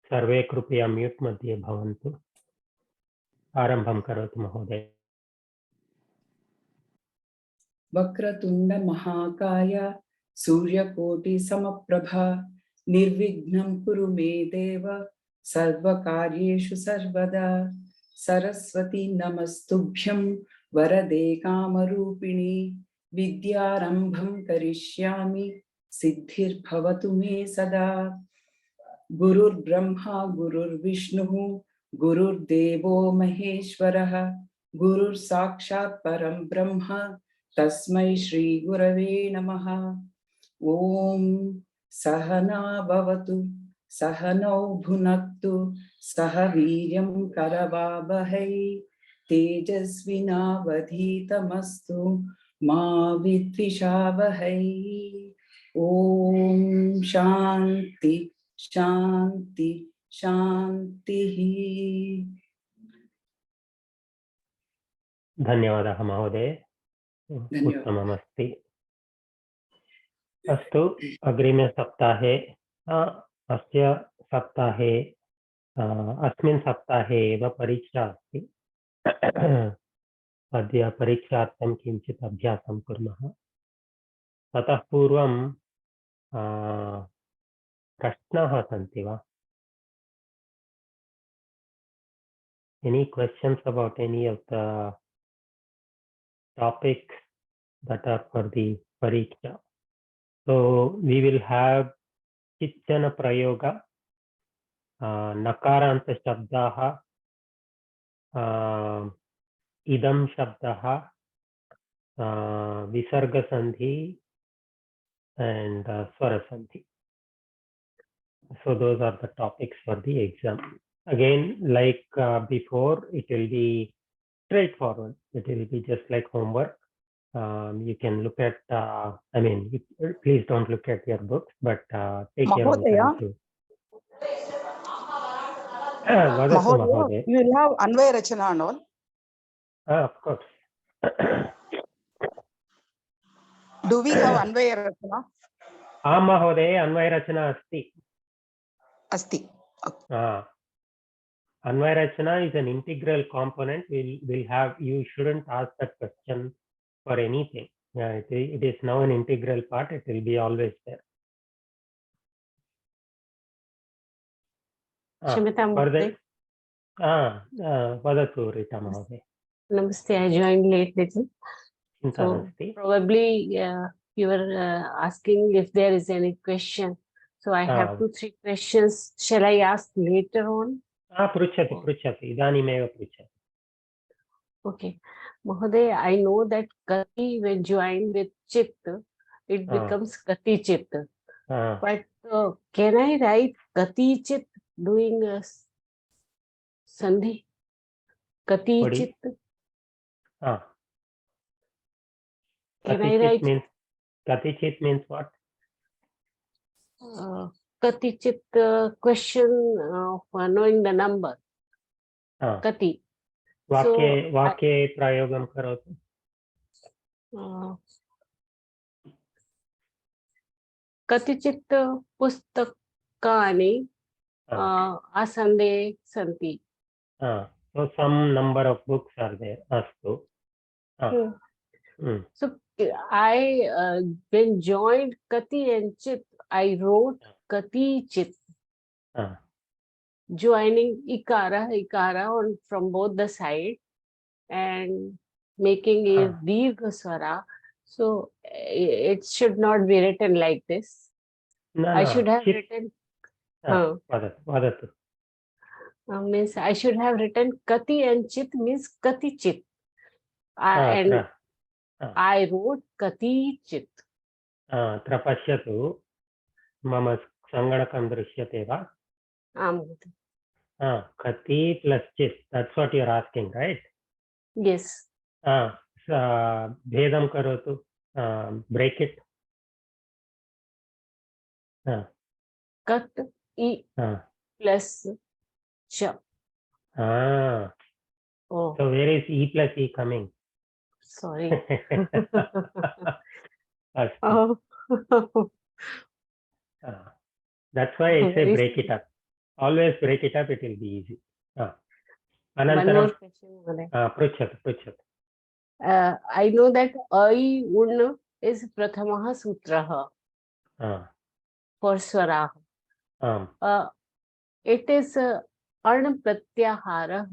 सर्वे कृपया म्यूट मध्ये भवन्तु। आरम्भं करोतु महोदय। वक्रतुंड महाकाय सूर्यकोटि समप्रभा निर्विघ्नं कुरु मे देव सर्वकार्येषु सर्वदा। सरस्वती नमस्तुभ्यं वरदे कामरूपिणी विद्यारंभं करिष्यामि सिद्धिर्भवतु मे सदा। गुरुर्ब्रह्मा गुरुर्विष्णुः गुरुर्देवो महेश्वरः गुरुर्साक्षात् परं ब्रह्म तस्मै श्री गुरवे नमः। ओम सहना भवतु सहनौ भुनक्तु सह वीर्यं करवावहै तेजस्विनावधीतमस्तु मा विद्विषावहै। ओम शांति शांति शांतिः। धन्यवादः महोदय, उत्तममस्ति। अस्तु, अग्रिमे सप्ताहे अस्मिन् सप्ताहे एव परीक्षा अस्ति। अद्य परीक्षार्थं किञ्चित् अभ्यासं कुर्मः। ततः पूर्वं प्रश्नाः सन्ति वा? Any questions about any of the topics that are for the pariksha? So we will have Chittana Prayoga, Nakaranta Shabdaha, Idam Shabdaha, Visarga Sandhi, and Swara Sandhi. So those are the topics for the exam. Again, like before, it will be straightforward. It will be just like homework. You can look at, please don't look at your books, but take your own time to. Mahodaya, you will have Anvaya Rachana and all? Of course. Do we have Anvaya Rachana? Mahodaya, Anvaya Rachana asti. Asti. Okay. Anvaya Rachana is an integral component. We'll have, you shouldn't ask that question for anything. It is now an integral part. It will be always there. Vadatu Rita Mahoday. Namaste, I joined late little. So probably you were asking if there is any question. So I have 2-3 questions. Shall I ask later on? Pruchati. Idanimeva pruchati. Okay. Mahoday, I know that Kati when joined with Chit, it becomes Kati Chit. But can I write Kati Chit doing a Sandhi? Kati Chit. Can I write? Kati Chit means what? Kati Chit, question for knowing the number. Kati. Vakye prayogam karotu. Katichit pustakani asande santi. So some number of books are there. Astu. So I when joined Kati and Chit, I wrote Kati Chit. Joining ikara on from both the sides and making a dirgha swara. So it should not be written like this. I should have written. Means I should have written Kati and Chit means Kati Chit. And I wrote Kati Chit. Trapashyatu mama sanganakam drishyate va? Kati plus Chit. That's what you're asking, right? Yes. Bhedam karotu. Break it. Kat I plus Cha. So where is E plus E coming? Sorry. That's why I say break it up. always break it up, it will be easy. One Anantaram, more question, Mahoday. पृच्छतु. I know that ai un is prathamah sutrah for swarah. It is arn pratyaharah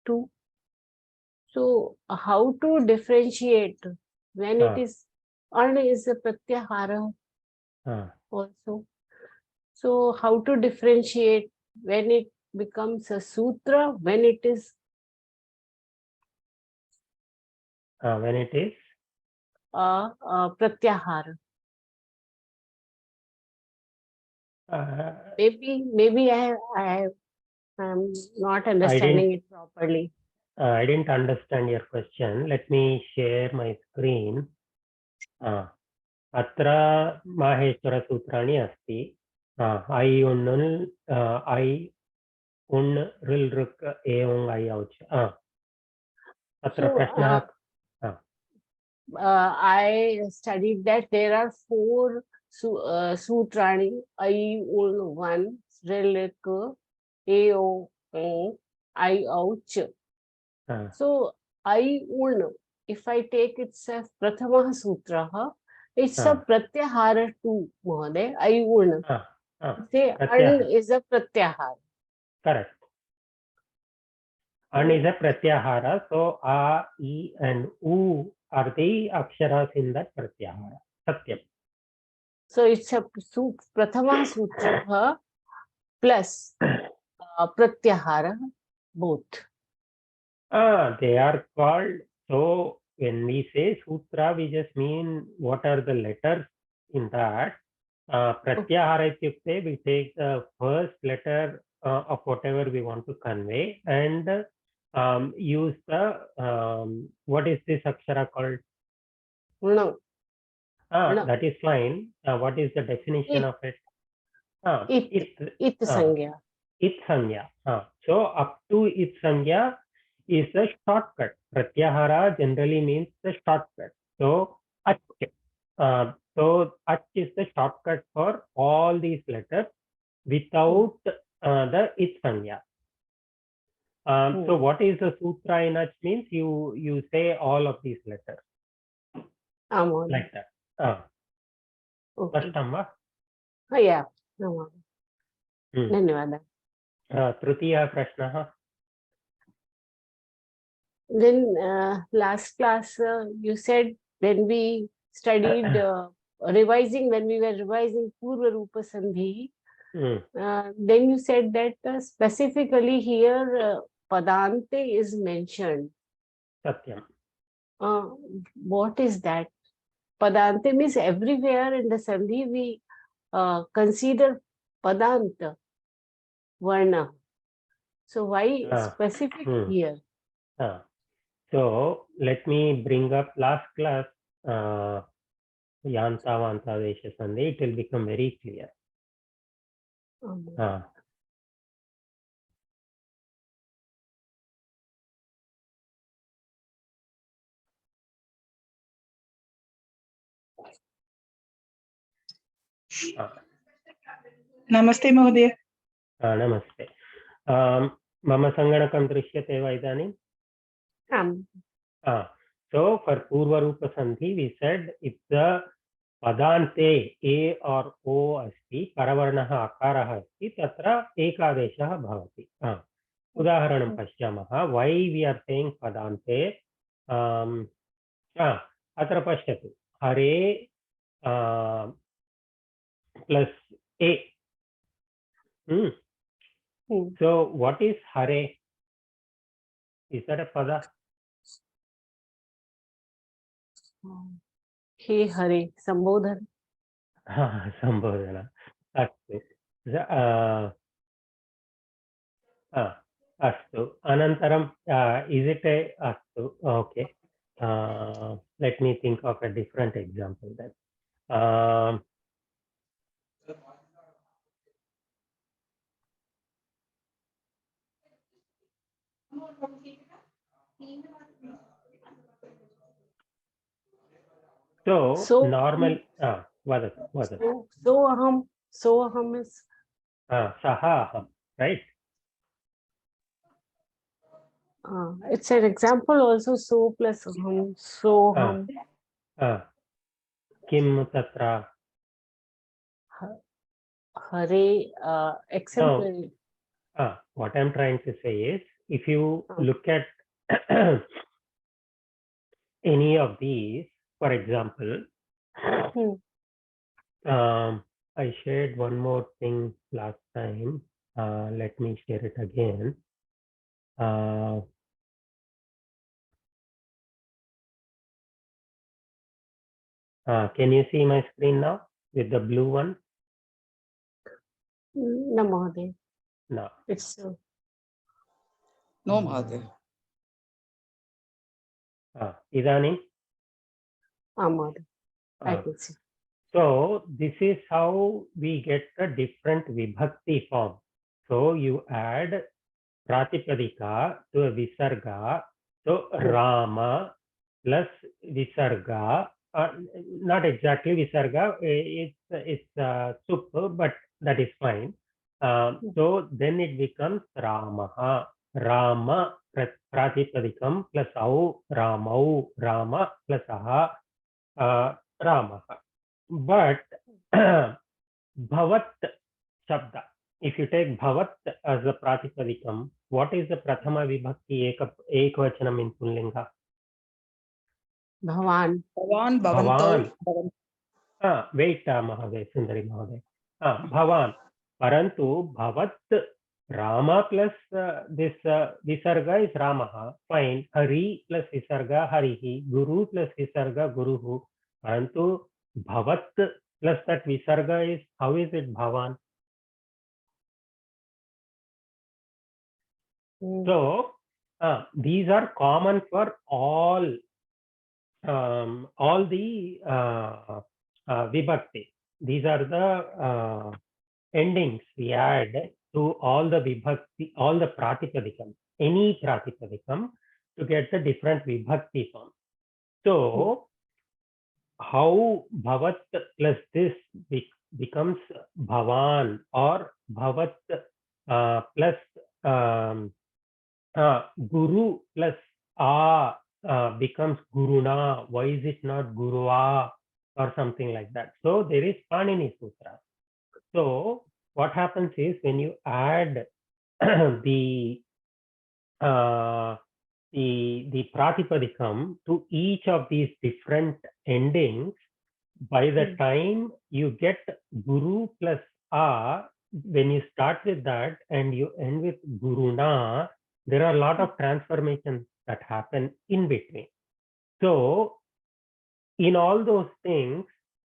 too. So how to differentiate when it is arn is a pratyahara also? So how to differentiate when it becomes a sutra, when it is pratyahara? Maybe I am not understanding it properly. I didn't understand your question. Let me share my screen. अत्र माहेश्वरसूत्राणि अस्ति. I उण् I उण् ऋल् ऋक् ए उङ् I औच्. अत्र प्रश्नः. I studied that there are 4 sutrani, I ul 1, rilk, ao, I ouch. So I ul, if I take itself prathamah sutra, it's a pratyahara too, Mahoday. I ul. Say an is a pratyahara. Correct. An is a pratyahara. So a, I and u are the aksharas in that pratyahara. Satyam. So it's a prathama sutra plus pratyahara, both. They are called. So when we say sutra, we just mean what are the letters in that. Pratyahara ityukte, we take the first letter of whatever we want to convey and use the what is this akshara called? No. That is fine. What is the definition of it? It sangya. It sangya. So up to it sangya is a shortcut. Pratyahara generally means the shortcut. So ach. So ach is the shortcut for all these letters without the it sangya. So what is the sutra in ach means? You say all of these letters. Like that. Spashtam va? Yeah. Dhanyawad. Tritiya prashnaha. Then last class you said when we studied revising, when we were revising Purva Rupa Sandhi, then you said that specifically here Padante is mentioned. Satyam. What is that? Padante means everywhere in the Sandhi we consider Padanta, Varna. So why specific here? So let me bring up last class Yanta Vanta Vesha Sandhi. It will become very clear. नमस्ते महोदय. नमस्ते. मम सङ्गणकं दृश्यते वा इदानीं? So for Purva Rupa Sandhi, we said if the Padante A or O asti, Paravarnaha Akarah asti, tatra Ekadeshah bhavati. Udaharanam pashyamaha. Why we are saying Padante? Atra pashyatu. Hare plus A. So what is Hare? Is that a pada? He Hare, Sambodhan. Sambodhana. Astu. Astu. Anantaram, is it a astu? Okay. Let me think of a different example then. So normal. Vadatu. So aham is. Saha aham. right? It's an example also, so plus hum, so hum. Kim tatra. Hare, exemplary. What I'm trying to say is, if you look at any of these, for example, I shared one more thing last time. Let me share it again. Can you see my screen now with the blue one? No, Mahoday. No. It's No, Mahadev. Idanim? Mahoday. I can see. So this is how we get the different vibhakti form. So you add pratipadika to a visarga. So Rama plus visarga. Not exactly visarga. It's sup, but that is fine. So then it becomes Ramaha. Rama pratipadikam plus au Ramau. Rama plus aha Ramaha. But bhavat shabda, if you take bhavat as a pratipadikam, what is the prathama vibhakti ekvachanam in Pullinga? Bhavan. Bhavan, Bhavantau. Wait, Mahadev, Sundari Mahadev. Bhavan. Parantu bhavat Rama plus this visarga is Ramaha. Fine. Hari plus visarga Harihi. Guru plus visarga Guruhu. Parantu bhavat plus that visarga is, how is it Bhavan? So these are common for all the vibhakti. These are the endings we add to all the vibhakti, all the pratipadikam, any pratipadikam, to get the different vibhakti form. So how bhavat plus this becomes bhavan, or bhavat plus guru plus becomes guruna. Why is it not gurua or something like that? So there is Panini Sutra. So what happens is, when you add the pratipadikam to each of these different endings, by the time you get guru plus when you start with that and you end with guruna, there are a lot of transformations that happen in between. So in all those things,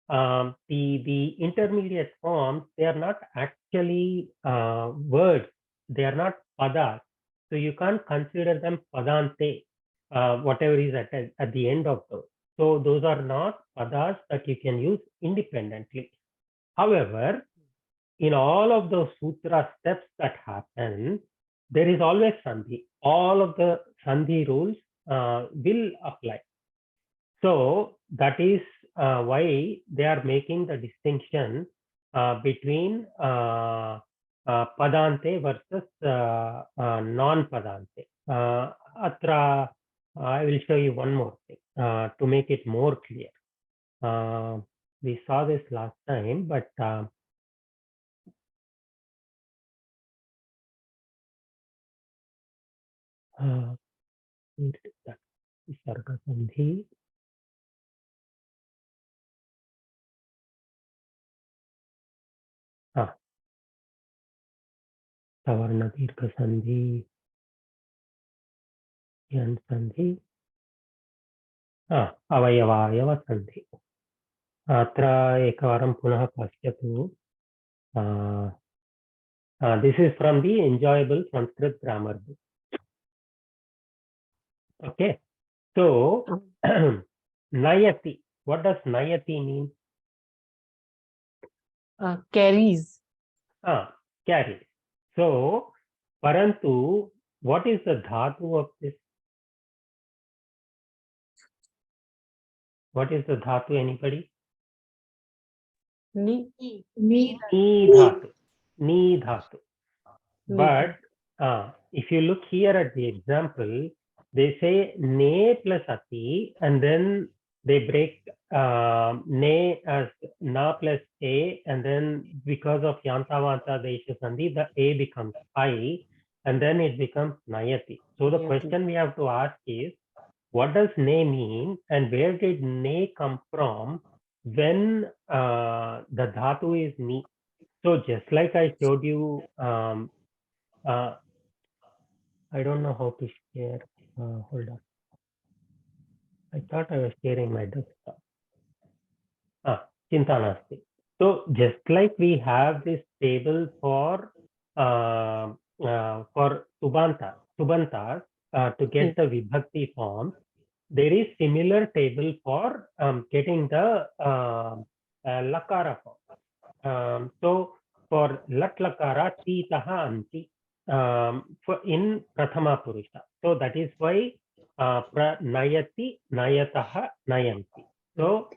the intermediate forms, they are not actually words, they are not padas. So you can't consider them padante, whatever is at the end of those. So those are not padas that you can use independently. However, in all of those sutra steps that happen, there is always sandhi. All of the sandhi rules will apply. So that is why they are making the distinction between padante versus non-padante. Atra, I will show you one more thing to make it more clear. We saw this last time, but Visarga Sandhi. Savarna Dirgha Sandhi. Yan Sandhi. Avayava Sandhi. Atra ekavaram punah pashyatu. This is from the Enjoyable Sanskrit Grammar book. Okay. So, Nayati. What does Nayati mean? Carries. Carries. So, Parantu, what is the dhatu of this? What is the dhatu, anybody? Ni. Ni dhatu. Ni dhatu. But if you look here at the example, they say ne plus ati, and then they break ne as na plus a, and then because of yanta vanta desha sandhi, the a becomes I, and then it becomes nayati. So the question we have to ask is, what does ne mean, and where did ne come from when the dhatu is ni? So just like I showed you, I don't know how to share. Hold on. I thought I was sharing my desktop. Chinta nasti. So just like we have this table for Subantas to get the Vibhakti form, there is similar table for getting the Lakara form. So for Lat Lakara, Ti Taha Anti in Prathama Purusha. So that is why Nayati, Nayataha, Nayanti. So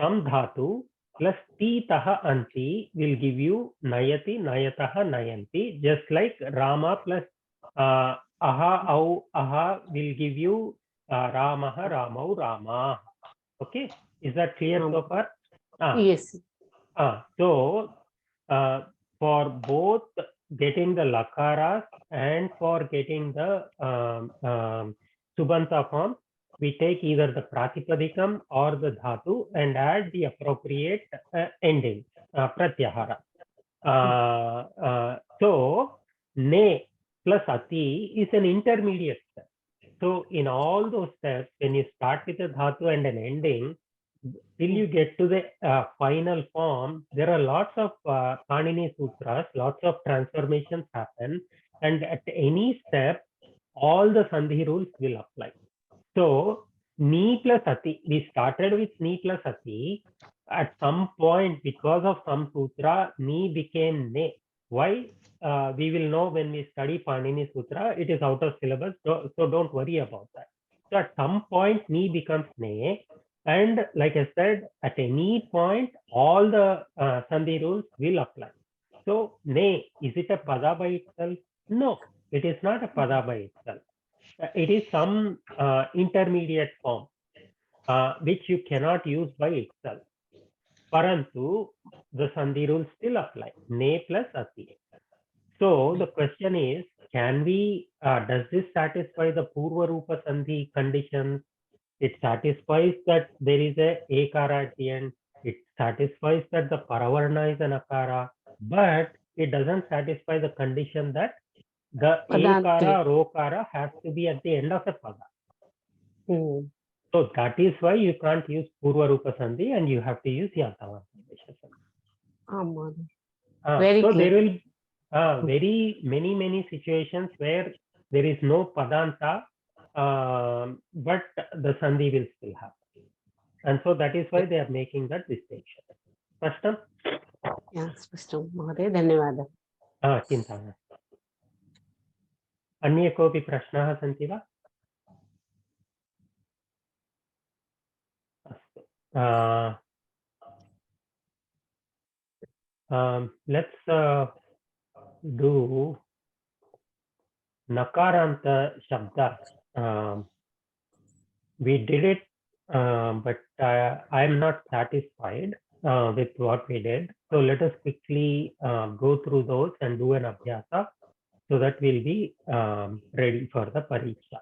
some dhatu plus Ti Taha Anti will give you Nayati, Nayataha, Nayanti. Just like Rama plus Aha, Au, Aha will give you Ramaha, Ramau, Rama. Okay, is that clear so far? Yes. So for both getting the lakaras and for getting the subanta form, we take either the pratipadikam or the dhatu and add the appropriate ending, pratyahara. So ne plus ati is an intermediate step. So in all those steps, when you start with a dhatu and an ending, till you get to the final form, there are lots of Panini Sutras, lots of transformations happen, and at any step, all the Sandhi rules will apply. So, Ni plus Ati, we started with Ni plus Ati. At some point, because of some Sutra, Ni became Ne. Why? We will know when we study Panini Sutra. It is out of syllabus, so don't worry about that. So, at some point, Ni becomes Ne. And like I said, at any point, all the Sandhi rules will apply. So, Ne, is it a Pada by itself? No, it is not a Pada by itself. It is some intermediate form which you cannot use by itself. Parantu, the Sandhi rules still apply. Ne plus Ati. So, the question is, can we, does this satisfy the Purva Rupa Sandhi conditions? It satisfies that there is a ekara at the end. It satisfies that the paravarna is an akara, but it doesn't satisfy the condition that the ekara or okara has to be at the end of the pada. So that is why you can't use purva rupa sandhi and you have to use yantavanta desha sandhi. So there will very many situations where there is no padanta, but the sandhi will still happen. And so that is why they are making that distinction. Spashtam? Yeah, spashtam. Mahoday, dhanyawada. Chinta नास्ति. अन्ये कोऽपि प्रश्नाः सन्ति वा? अस्तु. Let's do nakaranta shabda. We did it, but I am not satisfied with what we did. So let us quickly go through those and do an abhyasa so that we'll be ready for the pariksha.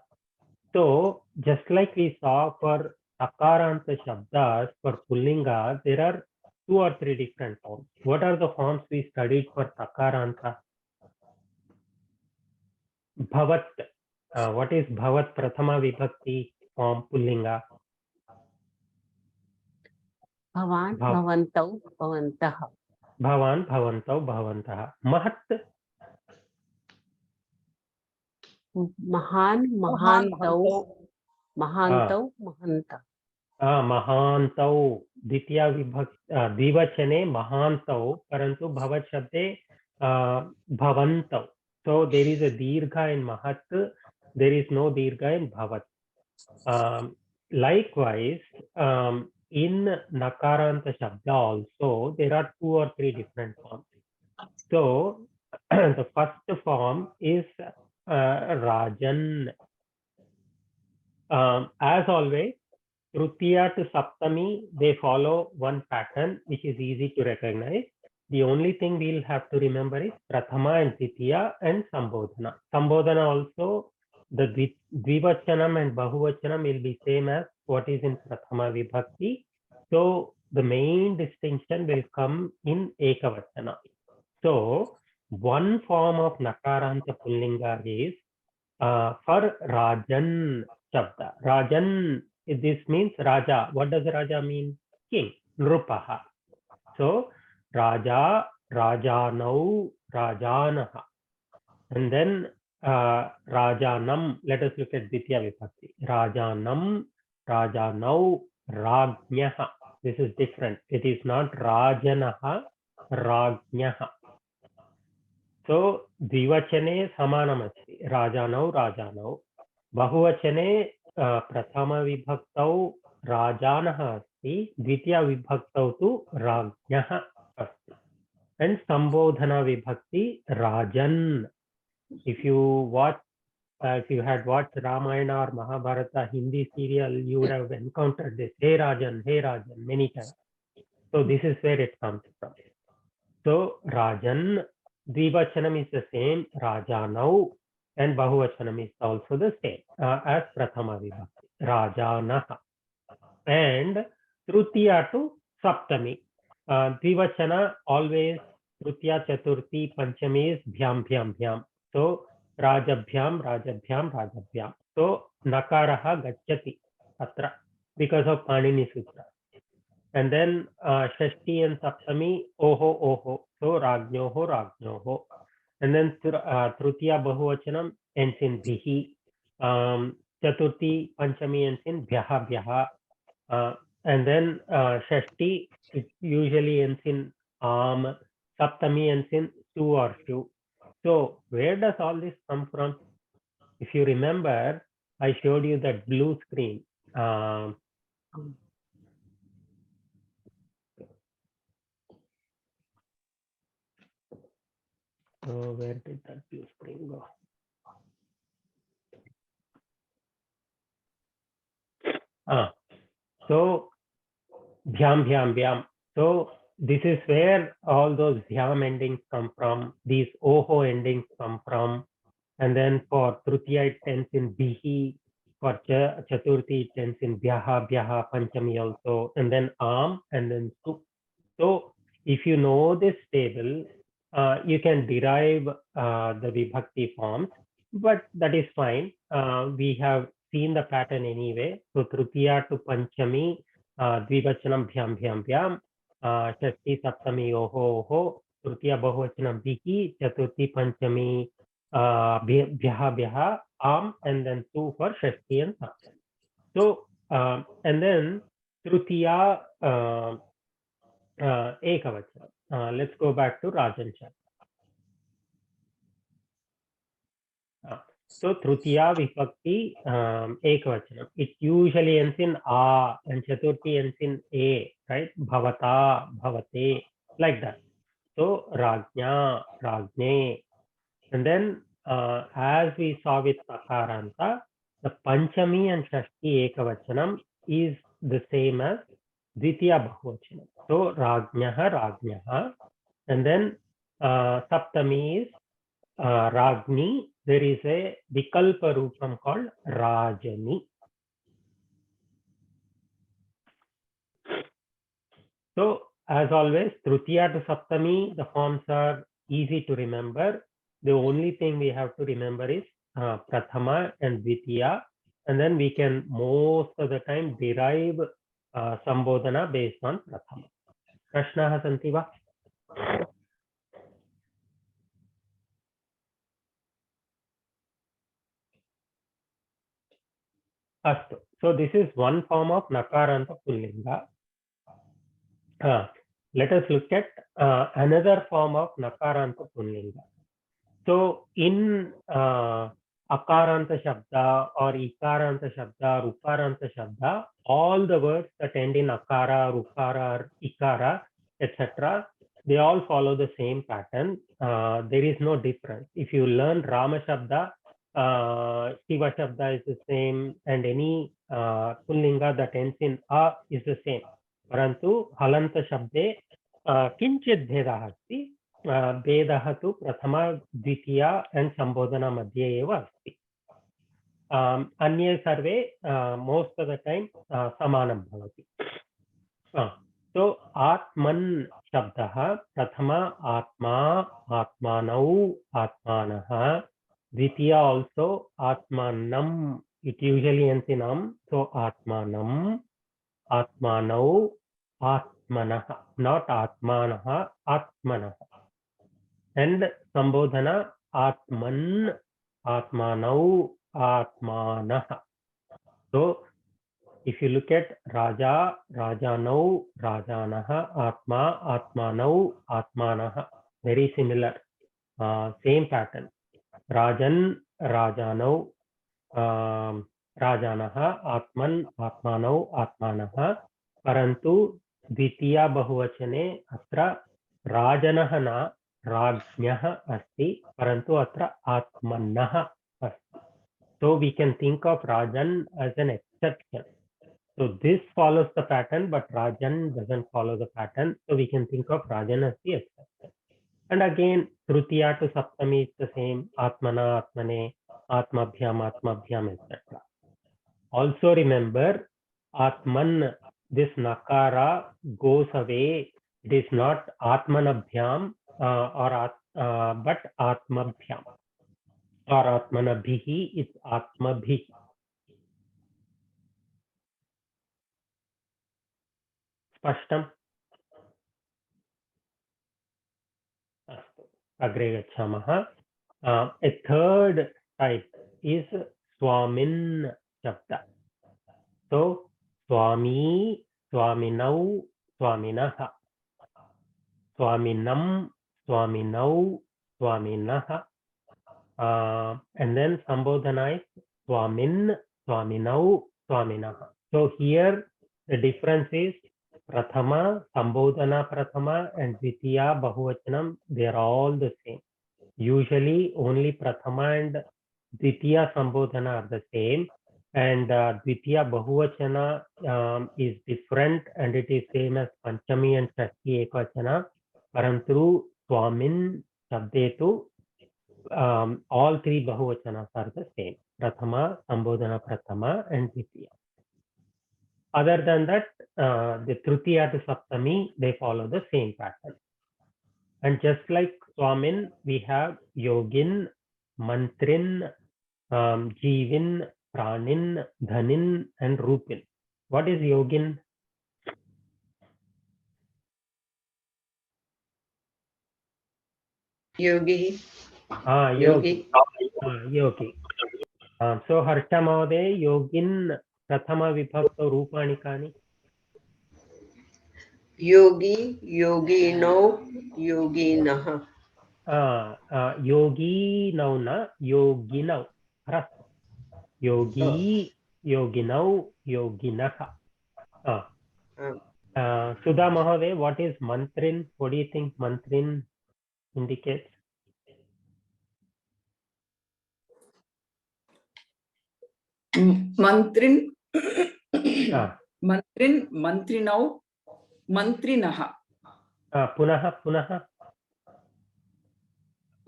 So just like we saw for nakaranta shabdas, for pullinga, there are 2 or 3 different forms. What are the forms we studied for nakaranta? Bhavat. What is bhavat prathama vibhakti form pullinga? Bhavan, bhavantau, bhavantah. Bhavan, bhavantau, bhavantah. Mahat. Mahan, mahantau, mahantau, mahanta. Mahantau. Ditya vibhakti, divachane mahantau, parantu bhavat shabde bhavantau. So there is a dirgha in mahat, there is no dirgha in bhavat. Likewise, in nakaranta shabda also, there are 2 or 3 different forms. So the first form is Rajan. As always, Tritiya to Saptami, they follow one pattern, which is easy to recognize. The only thing we'll have to remember is Prathama and Titiya and Sambodhana. Sambodhana also, the Dvivachanam and Bahuvachanam will be same as what is in Prathama Vibhakti. So the main distinction will come in Ekavachana. So one form of Nakaranta Pullinga is for Rajan Shabda. Rajan, this means Raja. What does Raja mean? King, Nrupaha. So Raja, Rajanau, Rajanaha. And then Rajanam, let us look at Ditya Vibhakti. Rajanam, Rajanau, Ragnyaha. This is different. It is not Rajanaha, Ragnyaha. So Dvivachane Samanamasti. Rajanau, Rajanau. Bahuvachane Prathama Vibhaktau Rajanaha asti. Dvitiya Vibhaktau tu Ragnyaha asti. And Sambodhana Vibhakti Rajan. If you had watched Ramayana or Mahabharata Hindi serial, you would have encountered this. Hey Rajan, many times. So this is where it comes from. So Rajan, Dvivachanam is the same, Rajanau, and Bahuvachanam is also the same as Prathama Vibhakti, Rajanaha. And Tritiya to Saptami. Dvivachana always Tritiya, Chaturthi, Panchami is Bhyam, Bhyam, Bhyam. So Rajabhyam, Rajabhyam, Rajabhyam. So Nakaraha Gacchati Atra because of Panini Sutra. And then Shashti and Saptami, Oho, Oho. So Ragnyoho, Ragnyoho. And then Tritiya Bahuvachanam ends in Bhihi. Chaturthi, Panchami ends in Bhyaha, Bhyaha. And then Shashti, it usually ends in Am. Saptami ends in Su or Shu. So where does all this come from? If you remember, I showed you that blue screen. So where did that blue screen go? So Bhyam, Bhyam, Bhyam. So this is where all those Bhyam endings come from. These Oho endings come from. And then for Tritiya it ends in Bihi. For Chaturthi it ends in Bhyaha, Bhyaha, Panchami also. And then Am and then Su. So if you know this table, you can derive the Vibhakti forms, but that is fine. We have seen the pattern anyway. So Tritiya to Panchami, Dvivachanam Bhyam Bhyam Bhyam, Shashti Saptami Oho Oho, Tritiya Bahuvachanam Bhihi, Chaturthi Panchami Bhyaha Bhyaha, Am, and then Su for Shashti and Saptami. So, and then Tritiya Ekavachana. Let's go back to Rajan Shabda. So Tritiya Vibhakti Ekavachanam. It usually ends in A and Chaturthi ends in A, right? Bhavata, Bhavate, like that. So Rajna, Rajne. And then as we saw with Sakaranta, the Panchami and Shashti Ekavachanam is the same as Dvitiya Bahuvachanam. So Ragnyaha, Ragnyaha. And then Saptami is Ragni. There is a Vikalpa Rupam called Rajani. So as always, Tritiya to Saptami, the forms are easy to remember. The only thing we have to remember is Prathama and Dvitiya. And then we can most of the time derive Sambodhana based on Prathama. Prashnaha santi va? Astu. So this is one form of Nakaranta Pullinga. Let us look at another form of Nakaranta Pullinga. So in Akaranta Shabda or Ikaranta Shabda, Ruparanta Shabda, all the words that end in Akara, Rupara, or Ikara, etc., they all follow the same pattern. There is no difference. If you learn Rama Shabda, Shiva Shabda is the same, and any Pullinga that ends in A is the same. Parantu Halanta Shabde Kinchit Bhedah Asti. Vedah tu Prathama, Dvitiya and Sambodhana Madhye eva asti. Anye sarve most of the time samanam bhavati. So Atman Shabdah Prathama Atma, Atmanau, Atmanah. Dvitiya also Atmanam. It usually ends in am. So Atmanam, Atmanau, Atmanah. Not Atmanah, Atmanah. And Sambodhana Atman, Atmanau, Atmanah. So if you look at Raja, Rajanau, Rajanaha, Atma, Atmanau, Atmanah, very similar, same pattern. Rajan, Rajanau, Rajanaha, Atman, Atmanau, Atmanah. Parantu Dvitiya Bahuvachane Atra Rajanah na Rajnyah asti, Parantu atra Atmanah asti. So we can think of Rajan as an exception. So this follows the pattern, but Rajan doesn't follow the pattern. So we can think of Rajan as the exception. And again, Trutiya to Saptami is the same. Atmana, Atmane, Atmabhyam, Atmabhyam, etc. Also remember, Atman, this Nakara goes away. It is not Atmanabhyam but Atmabhyam. Or Atmanabhihi, it's Atmabhi. Spashtam? Agre gacchamaha. A third type is Swamin Shabda. So, Swami, Swaminau, Swaminaha. Swaminam, Swaminau, Swaminaha. And then Sambodhana is Swamin, Swaminau, Swaminaha. So here the difference is Prathama, Sambodhana Prathama and Dvitiya Bahuvachanam, they are all the same. Usually only Prathama and Dvitiya Sambodhana are the same, and Dvitiya Bahuvachana is different, and it is same as Panchami and Shashti Ekvachana. Parantu Swamin Shabdetu, all three Bahuvachanas are the same. Prathama, Sambodhana Prathama and Dvitiya. Other than that, the Trutiya to Saptami, they follow the same pattern. And just like Swamin, we have Yogin, Mantrin, Jivin, Pranin, Dhanin, and Rupin. What is Yogin? Yogi. Yogi. Yogi. So Harsha Mahode, Yogin, Prathama Vibhakta Rupani Kani? Yogi, Yogino, Yoginaha. Yogi now na, Yoginau. Yogi, Yoginau, Yoginaha. Sudha Mahode, what is Mantrin? What do you think Mantrin indicates? Mantrin, Mantrin, Mantrinau, Mantrinaha. Punaha.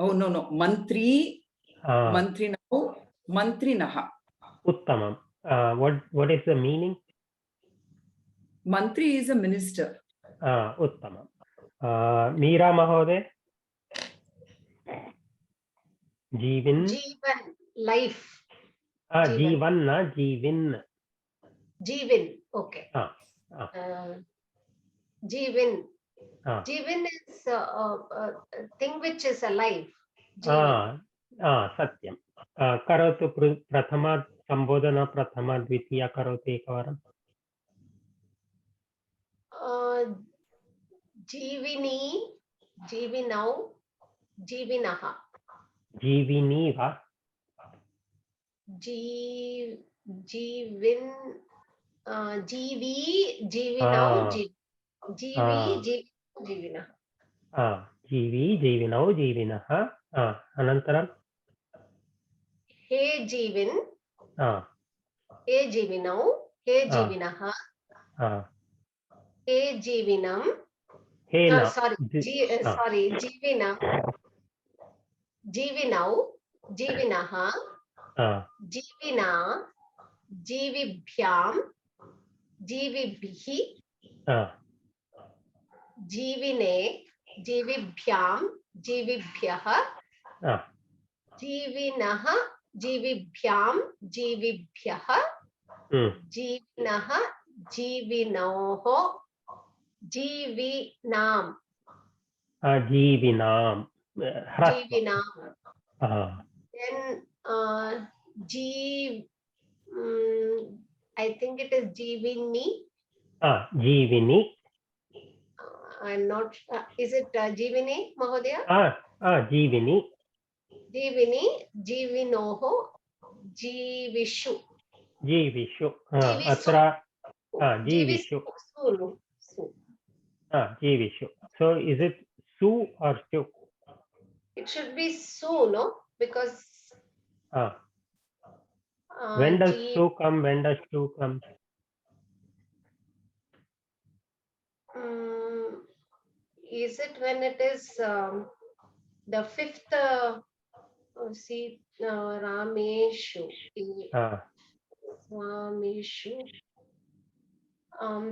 Oh, no. Mantri, Mantrinau, Mantrinaha. Uttamam. What is the meaning? Mantri is a minister. Uttamam. Meera Mahode? Jivin. Jivan, life. Jivan na, Jivin. Jivin, okay. Jivin. Jivin is a thing which is alive. Satyam. Karotu Prathama, Sambodhana Prathama, Dvitiya Karotu Ekavaram. Jivini, Jivinau, Jivinaha. Jivini va? Jivin, Jivi, Jivinau, Jivi, Jivinaha. Jivi, Jivinau, Jivinaha. Anantaram. He Jivin, He Jivinau, He Jivinaha, He Jivinam. Hena. Sorry, Jivinam, Jivinau, Jivinaha, Jivina, Jivibhyam, Jivibhi, Jivine, Jivibhyam, Jivibhyaha, Jivinaha, Jivibhyam, Jivibhyaha, Jivinaha, Jivinoho, Jivinam. Jivinam. Jivinam. Then I think it is Jivini. Jivini. I'm not sure. Is it Jivini, Mahodaya? Jivini. Jivini, Jivinoho, Jivishu. Jivishu. Jivisu. Jivishu. Su. Jivishu. So is it Su or Su? It should be Su, no? Because when does Su come? When does Su come? Is it when it is the fifth Rameshu? Rameshu.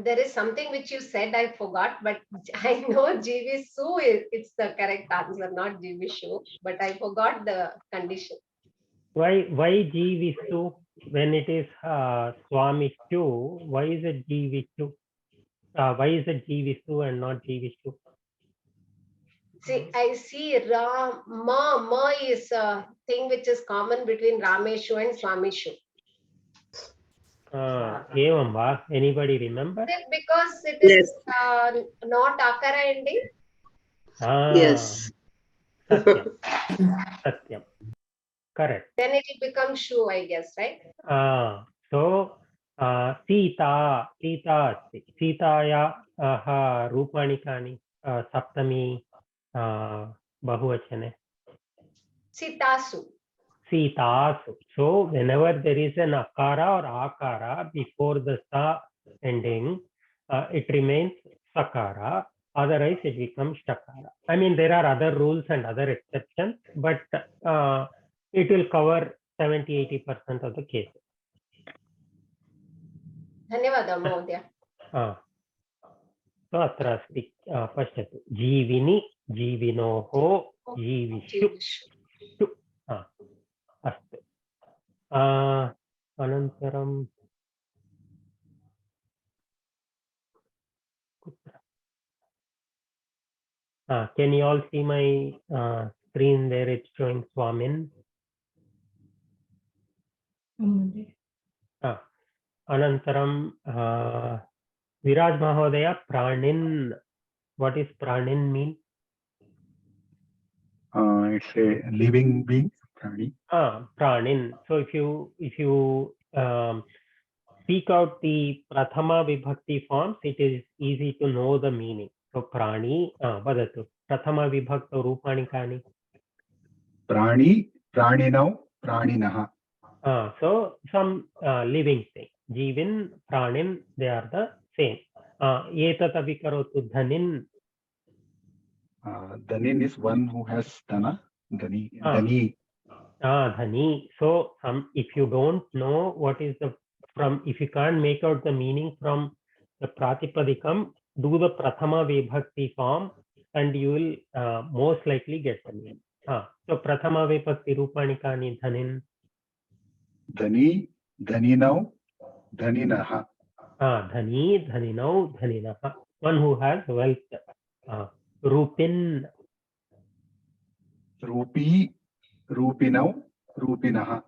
There is something which you said, I forgot, but I know Jivisu it's the correct answer, not Jivishu, but I forgot the condition. Why Jivisu when it is Swamishu? Why is it Jivishu? Why is it Jivisu and not Jivishu? See, I see Ma is a thing which is common between Rameshu and Swamishu. Evam va? Anybody remember? Because it is not akara ending. Yes. Satyam. Satyam. Correct. Then it will become Shu, I guess, right? So Sita asti. Sitaya Rupani kani Saptami Bahuvachane. Sitasu. Sitasu. So whenever there is an akara or akara before the sa ending, it remains sakara. Otherwise, it becomes shakara. I mean, there are other rules and other exceptions, but it will cover 70-80% of the cases. Dhanyavada, Mahodaya. So अत्र अस्ति पश्यतु जीविनि जीविनोः जीविषु अस्तु अनन्तरं can you all see my screen where it's showing Swamin? Anantaram Viraj Mahodaya, Pranin. What is Pranin mean? It's a living being, Prani. Pranin. So if you speak out the Prathama Vibhakti forms, it is easy to know the meaning. So Prani, vadatu. Prathama Vibhakta Rupani Kani. Prani, Praninau, Praninaha. So some living thing. Jivin, Pranin, they are the same. Etat avikarotu dhanin. Dhanin is one who has dhana. Dhani. Dhani. Dhani. So if you don't know what is if you can't make out the meaning from the Pratipadikam, do the Prathama Vibhakti form and you will most likely get the meaning. So Prathama Vibhakti Rupani Kani dhanin. Dhani, Dhaninau, Dhaninaha. Dhani, Dhaninau, Dhaninaha. One who has wealth. Rupin. Rupi, Rupinau, Rupinaha.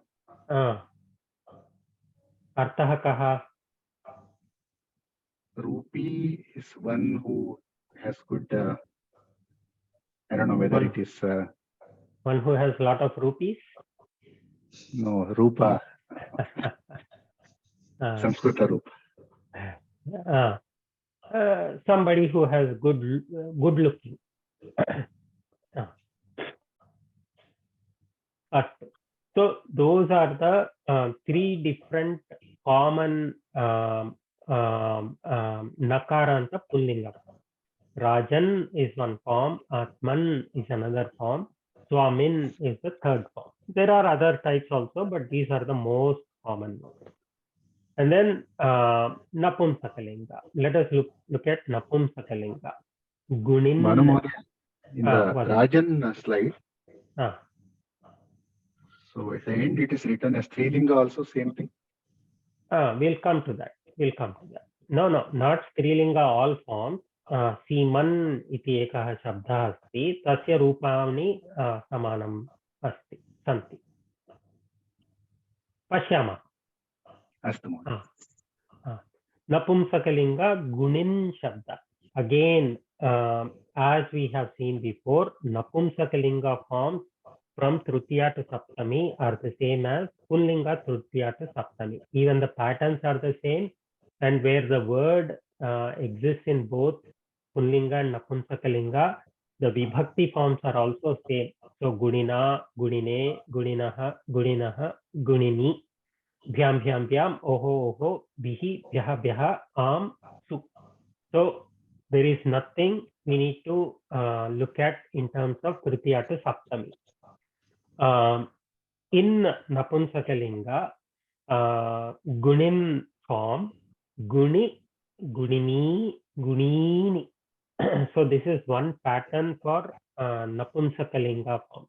Artha kaha. Rupi is one who has good, I don't know whether it is... one who has a lot of rupees? No, Rupa. Samskrita Rupa. Somebody who has good looking. Astu. So those are the three different common nakaranta pullinga. Rajan is one form, Atman is another form, Swamin is the third form. There are other types also, but these are the most common ones. And then Napumsakalinga. Let us look at Napumsakalinga. Gunin. Banu Mahodaya, in the Rajan slide. So at the end, it is written as Strilinga also, same thing. We'll come to that. No, not Strilinga all forms. Seeman iti ekah shabdah asti. Tasya rupani samanam asti. Santi. Pashyama. Astu Mahodaya. Napumsakalinga gunin shabda. Again, as we have seen before, Napumsakalinga forms from Trutiya to Saptami are the same as Pullinga Trutiya to Saptami. Even the patterns are the same, and where the word exists in both Pullinga and Napumsakalinga, the Vibhakti forms are also same. So Gunina, Gunine, Guninaha, Guninaha, Gunini, Bhyam, Bhyam, Bhyam, Oho, Oho, Bihi, Bhyaha, Bhyaha, Am, Su. So there is nothing we need to look at in terms of Tritiya to Saptami. In Napumsakalinga, Gunin form, Guni, Gunini, Gunini. So this is one pattern for Napumsakalinga form.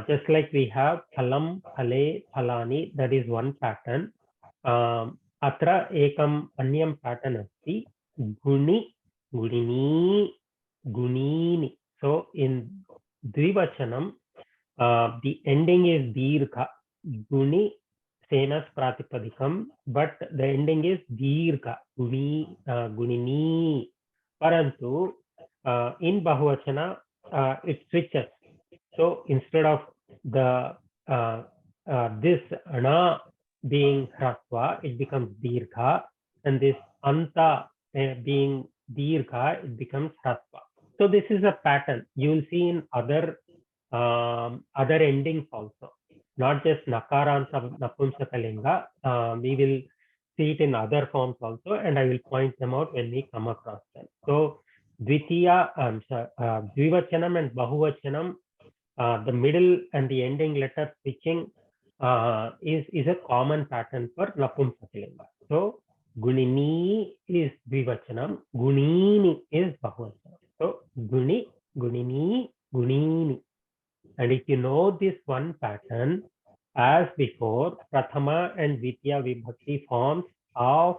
Just like we have Phalam, Phale, Phalani, that is one pattern. Atra ekam anyam pattern asti, Guni, Gunini, Gunini. So in Dvivachanam, the ending is Dirgha. Guni, same as Pratipadikam, but the ending is Dirgha. Guni, Gunini. Parantu, in Bahuvachana, it switches. So instead of the this ana being hrasva, it becomes dirgha, and this anta being dirgha, it becomes hrasva. So this is a pattern you will see in other endings also, not just nakaranta napumsakalinga. We will see it in other forms also, and I will point them out when we come across them. So Dvitiya, Dvivachanam and Bahuvachanam, the middle and the ending letter switching is a common pattern for Napumsakalinga. So Gunini is Dvivachanam, Gunini is Bahuvachanam. So Guni, Gunini, Gunini. And if you know this one pattern, as before, Prathama and Dvitiya Vibhakti forms of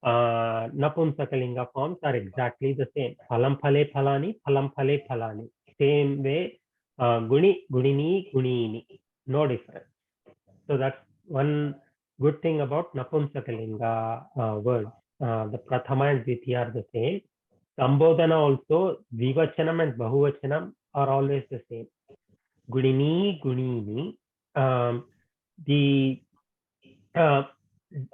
Napumsakalinga forms are exactly the same. Phalam, Phale, Phalani, Phalam, Phale, Phalani. Same way. Guni, Gunini, Gunini, no difference. So that's one good thing about Napumsakalinga words. The Prathama and Dvitiya are the same. Sambodhana also, Dvivachanam and Bahuvachanam are always the same. Gunini, Gunini. The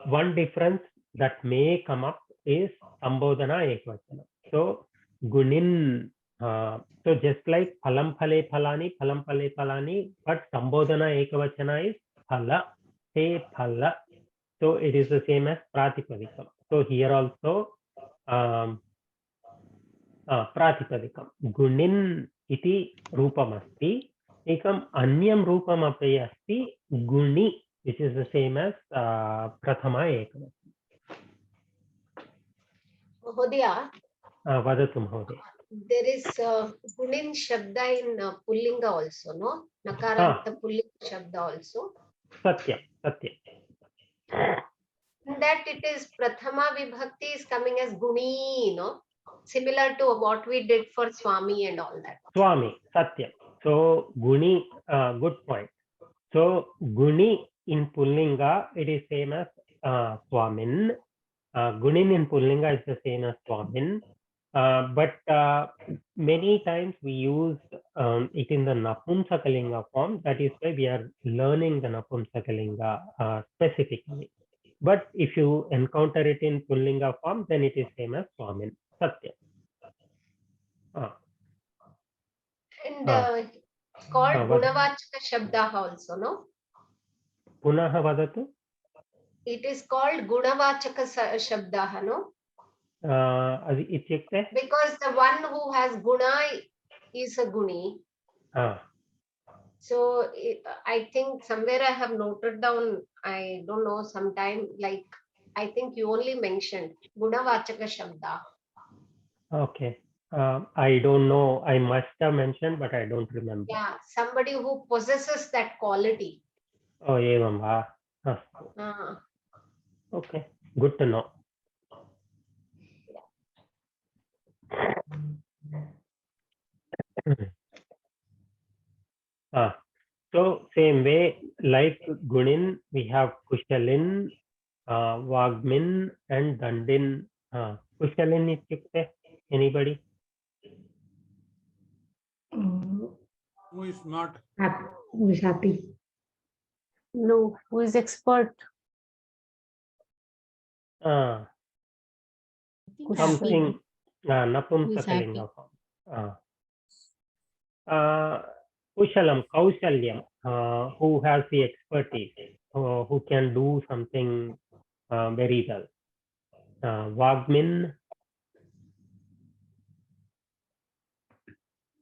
one difference that may come up is Sambodhana Ekvachanam. So Gunin. So just like Phalam, Phale, Phalani, but Sambodhana Ekavachana is Phala, He, Phala. So it is the same as Pratipadikam. So here also Pratipadikam. Gunin iti rupamasti. Ekam anyam rupamapi asti Guni, which is the same as Prathama Ekavachana. Mahodaya, Vadatu Mahodaya. there is Gunin Shabda in Pullinga also, no? Nakaranta Pullinga Shabda also. Satya. In that it is Prathama Vibhakti is coming as Guni, no? Similar to what we did for Swami and all that. Swami, Satya. So Guni, good point. So Guni in Pullinga, it is same as Swamin. Gunin in Pullinga is the same as Swamin. But many times we use it in the Napumsakalinga form. That is why we are learning the Napumsakalinga specifically. But if you encounter it in Pullinga form, then it is same as Swamin, Satya. And it's Ah, called what- Gunavachaka Shabdah also, no? Punah vadatu. It is called Gunavachaka Shabdah, no? Ityukte? Because the one who has Guna is a Guni. Ah, So I think somewhere I have noted down, I don't know, sometime like, I think you only mentioned Gunavachaka Shabda. okay. I don't know. I must have mentioned, but I don't remember. Yeah, somebody who possesses that quality. Oh, evam va. Astu. Okay, good to know. So same way, like Gunin, we have Kushalin, Vagmin, and Dandin. Kushalin ityukte? Anybody? Who is not? Who is happy? No, who is expert? Uh, Who's something happy? Napumsakalinga form. Kushalam, Kausalyam, who has the expertise, who can do something very well. Vagmin,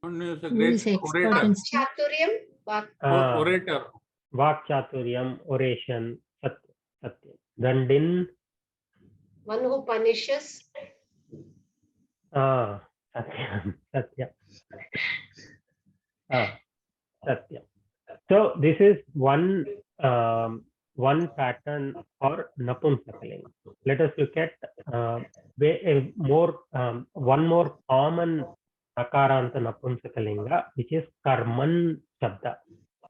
One is a Who great is expert orator. in Chaturiyam, Orator. Vakchaturiyam, oration, Satyam. Dandin, one who punishes. Satyam, Satyam. Satyam. So this is one pattern for Napumsakaling. Let us look at one more common Nakaranta Napumsakalinga, which is Karman Shabda.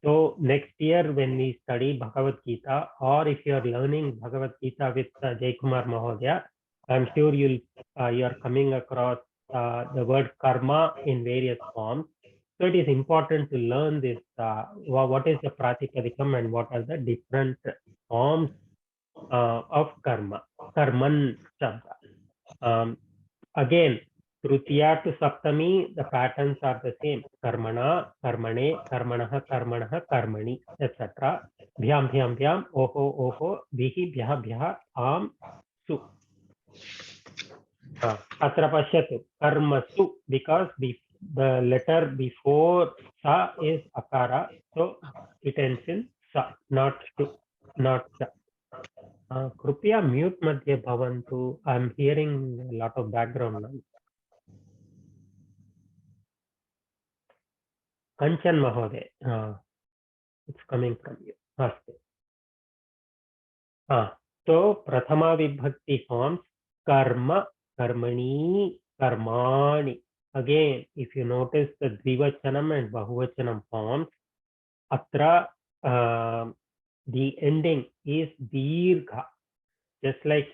So next year when we study Bhagavad Gita, or if you are learning Bhagavad Gita with Jaykumar Mahodaya, I'm sure you are coming across the word karma in various forms. So it is important to learn this, what is the Pratipadikam and what are the different forms of karma. Karman Shabda. Again, Trutiya to Saptami, the patterns are the same. Karmana, Karmane, Karmanaha, Karmanaha, Karmani, etc. Bhyam, Bhyam, Bhyam, Oho, Oho, Bihi, Bhya, Bhya, Am, Su. Atra Pashyatu, Karmasu, because the letter before Sa is Akara, so it ends in Sa, not Shu, not Sa. Krupya mute madhye bhavantu. I'm hearing a lot of background noise. Kanchan Mahoday, it's coming from you. So Prathama Vibhakti forms Karma, Karmani, Karmani. Again, if you notice the Dvivachanam and Bahuvachanam forms, Atra, the ending is Dirgha. Just like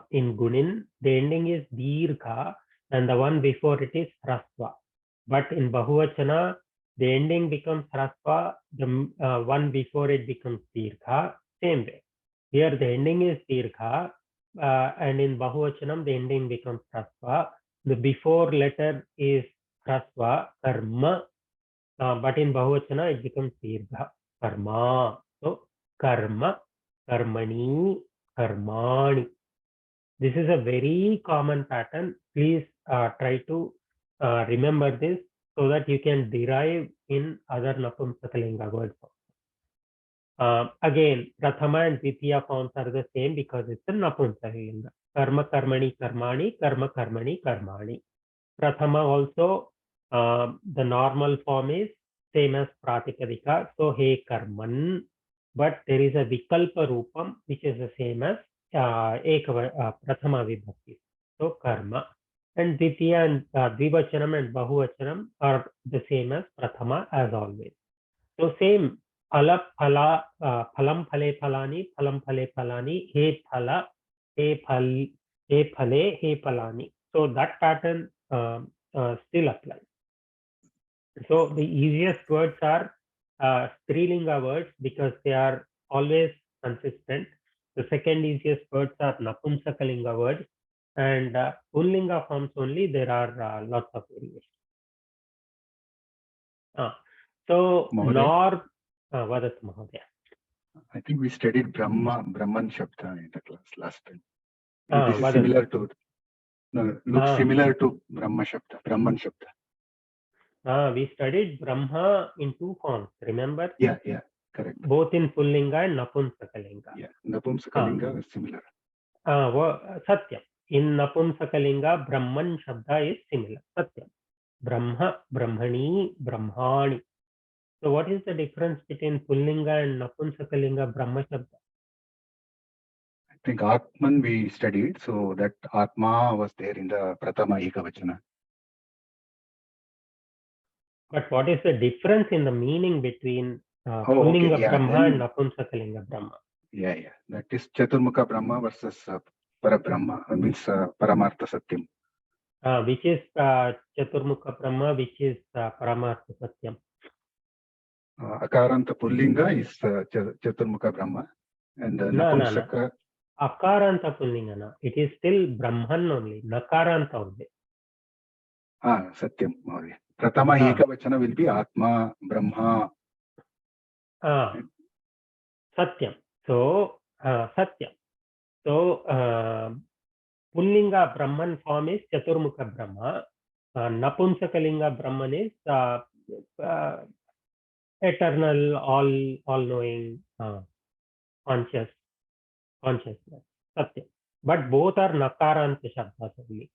in Gunin, the ending is Dirgha and the one before it is Hrasva. But in Bahuvachana, the ending becomes Hrasva, the one before it becomes Dirgha, same way. Here the ending is Dirgha, and in Bahuvachanam, the ending becomes Hrasva. The before letter is Hrasva, Karma, but in Bahuvachana, it becomes Dirgha, Karma. So, Karma, Karmani, Karmani. This is a very common pattern. Please try to remember this so that you can derive in other Napumsakalinga words. Again, Prathama and Dvitiya forms are the same because it's a Napumsakalinga. Karma, Karmani, Karmani, Karma, Karmani, Karmani. Prathama also, the normal form is same as Pratipadika. So, He Karman. But there is a Vikalpa Rupam, which is the same as Prathama Vibhakti. So, Karma. And Dvitiya and Dvivachanam and Bahuvachanam are the same as Prathama as always. So, same. Phala, phala, phalam, phale, phalani, phalam, phale, phalani, he phala, he phal, he phale, he phalani. So, that pattern still applies. So the easiest words are Strilinga words because they are always consistent. The second easiest words are Napumsakalinga words. and pullinga forms only there are lots of variations. So Mahoday? nor vadat Mahodaya. I think we studied Brahman Shabda in the class last time. This is vadat. similar to, no, looks similar to Brahman Shabda. We studied Brahma in two forms, remember? Yeah, correct. Both in Pullinga and Napumsakalinga. Yeah, Napumsakalinga is similar. Satyam. In Napumsakalinga, Brahman Shabda is similar. Satyam. Brahma, Brahmani, Brahmani. So what is the difference between Pullinga and Napumsakalinga Brahma Shabda? I think Atman we studied, so that Atma was there in the Pratama Ekavachana. But what is the difference in the meaning between Pullinga Brahma and Napumsakalinga Brahma? Yeah. That is Chaturmukha Brahma versus Parabrahma, means Paramartha Satyam. Which is Chaturmukha Brahma, which is Paramartha Satyam? Akaranta Pullinga is Chaturmukha Brahma, and Napumsaka. Akaranta Pullinga, no. It is still Brahman only, Nakaranta only. Satyam, Mahoday. Pratama Ekavachana will be Atma, Brahma. Satyam. So, Satyam. So, Pullinga Brahman form is Chaturmukha Brahma. Napumsakalinga Brahman is eternal, all-knowing, consciousness. Satyam. But both are Nakaranta Shabdas only.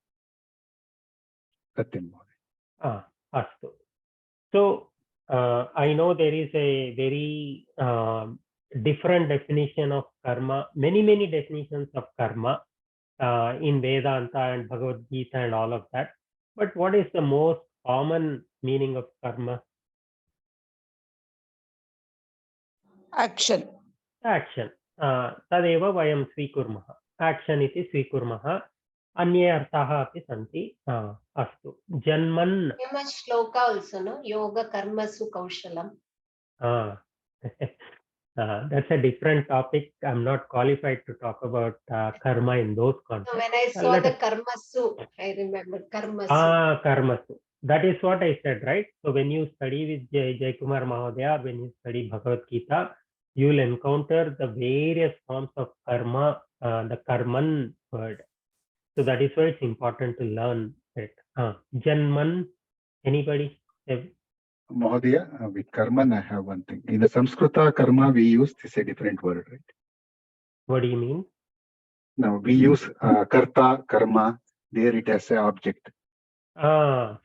Satyam. Astu. So, I know there is a very different definition of karma, many definitions of karma in Vedanta and Bhagavad Gita and all of that. But what is the most common meaning of karma? Action. Tadeva vayam svikurmah. Action iti svikurmah. Anye arthaha api santi. Astu. Janman. Much shloka also, no? Yoga karmasu kaushalam. That's a different topic. I'm not qualified to talk about karma in those contexts. So when I saw the karmasu, I remember karmasu. Karmasu. That is what I said, right? So when you study with Jai Kumar Mahodaya, when you study Bhagavad Gita, you will encounter the various forms of karma, the karman word. So that is why it's important to learn it. Janman, anybody? Mahodaya, with karman I have one thing. In the Samskrita karma we use this a different word, right? What do you mean? Now we use karta, karma, there it has a object. Satya.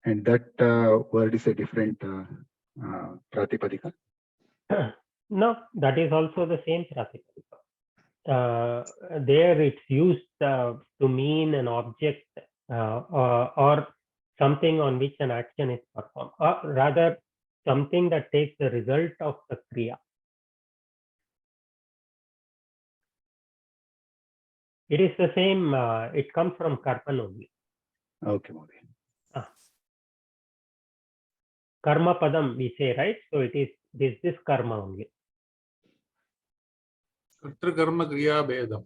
And that word is a different pratipadika? No, that is also the same pratipadika. There it's used to mean an object or something on which an action is performed, or rather something that takes the result of the kriya. It is the same, it comes from karpan only. Okay, Modi. Karma padam we say, right? So it is this karma only. Kartru karma kriya bhedam.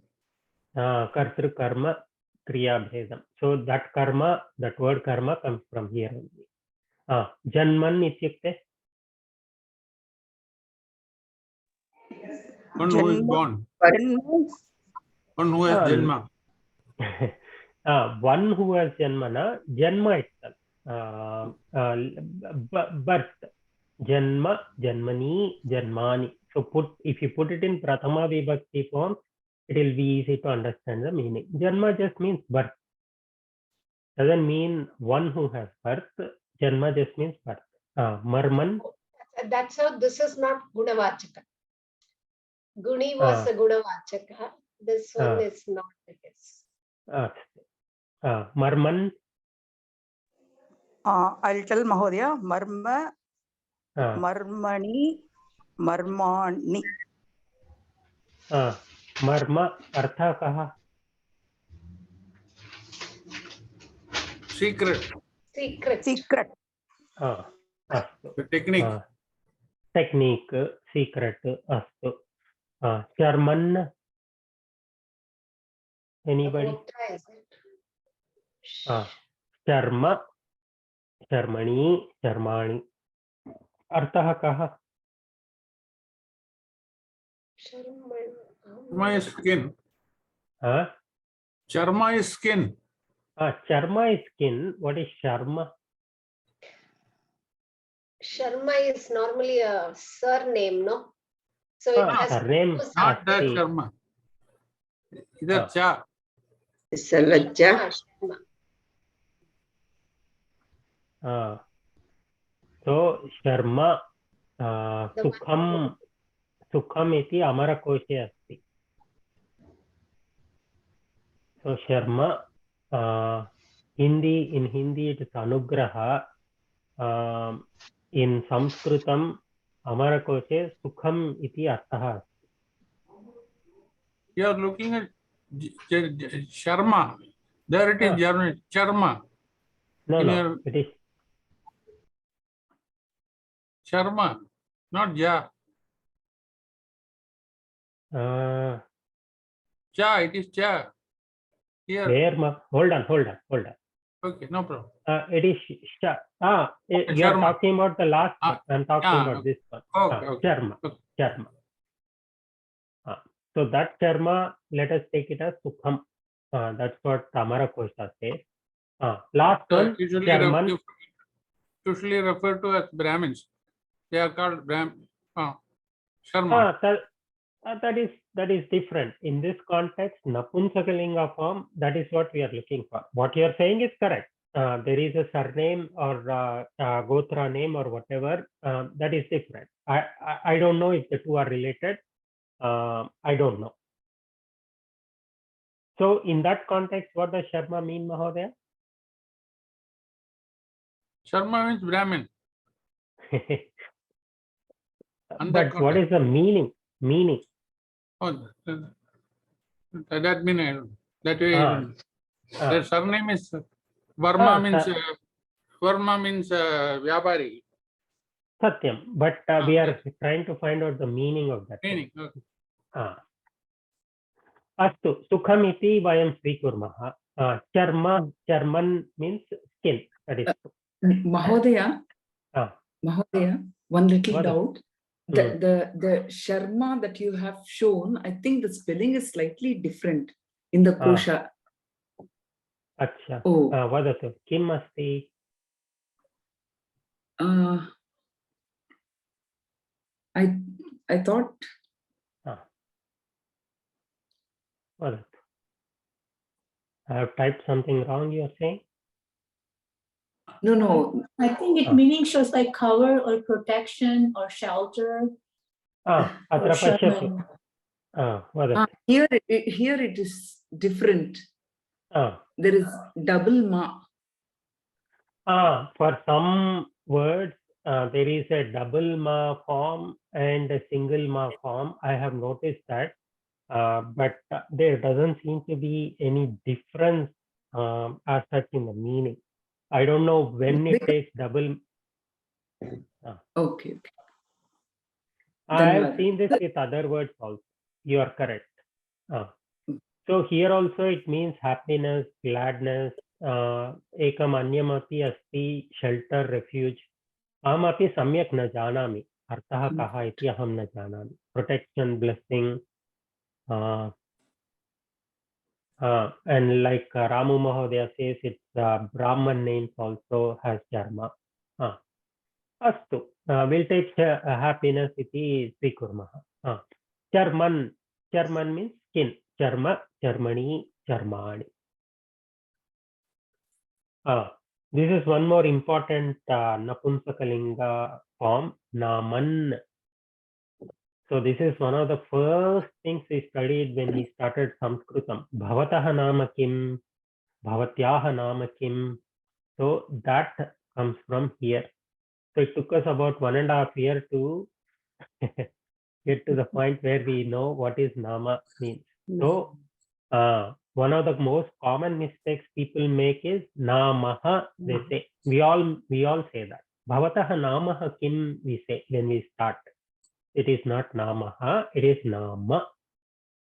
Kartru karma kriya bhedam. So that karma, that word karma comes from here only. Janman ityukte. One who is born. One who has janma. One who has janmana, janma itself. Birth. Janma, janmani, janmani. So if you put it in prathama vibhakti form, it will be easy to understand the meaning. Janma just means birth. Doesn't mean one who has birth. Janma just means birth. Marman. That's how this is not gunavachaka. Guni was a gunavachaka. This one is not it is. Marman. I'll tell Mahodaya. Marma, marmani, marmani. Marma artha kaha? Secret. Secret. The technique. Technique, secret, astu. Charman. Anybody? Gotra, is it? Charma, Charmani, Charmani. Artah kaha? Charma is skin. Huh? Charma is skin. Charma is skin. What is Sharma? Sharma is normally a surname, no? So it has Surname. Not that Asti. Charma. Either Cha. Salajja. So Sharma, Sukham, Sukham iti Amarakoshe asti. So Sharma, Hindi, in Hindi it is Anugraha. In Sanskritam, Amarakoshe Sukham iti artha. You are looking at Sharma. There it is German. Charma. No, it is Sharma, not Ja. Cha, it is Cha. Here. where hold on. Okay, no problem. It is you are Sharma. talking about the last one. I'm talking about this one. Okay. Charma. Charma. So that Charma, let us take it as Sukham. That's what Tamara Kosha says. Last one, Charman. Usually referred to as Brahmins. They are called Sharma. That is different. In this context, Napunsakalinga form, that is what we are looking for. What you are saying is correct. There is a surname or Gotra name or whatever, that is different. I don't know if the two are related. I don't know. So in that context, what does Sharma mean, Mahodaya? Sharma means Brahmin. But what is the meaning? Oh, that means that way. The surname is Varma means Vyapari. Satyam. But we are trying to find out the meaning of that. Meaning. Okay. Astu. Sukham iti vayam svikurmah. Charman means skin. That is Mahodaya, one little What? doubt. The Sharma that you have shown, I think the spelling is slightly different in the kosha. Acha. Oh. Vadatu. Kim asti? I thought. Vadatu. I have typed something wrong, you are saying? No. I think it meaning shows like cover or protection or shelter. Atra pashyatu. Vadatu. Here it is different. There is double ma. For some words, there is a double ma form and a single ma form. I have noticed that. But there doesn't seem to be any difference as such in the meaning. I don't know when it takes double. Okay. I have seen this with other words also. You are correct. So here also it means happiness, gladness. Ekam anyamapi asti, shelter, refuge. Amapi samyak na janami. Artah kaha iti aham na janami. Protection, blessing. And like Ramu Mahodaya says, it's Brahman names also has Charma. Astu. We'll take happiness iti svikurmaha. Charman means skin. Charma, Charmani, Charmani. This is one more important Napunsakalinga form, Naman. So this is one of the first things we studied when we started Sanskritam. Bhavataha nama kim, Bhavatyaha nama kim. So that comes from here. So it took us about 1.5 years to get to the point where we know what is nama means. So one of the most common mistakes people make is namaha, they say. We all say that. Bhavataha namaha kim, we say when we start. it is not namaha, it is nama,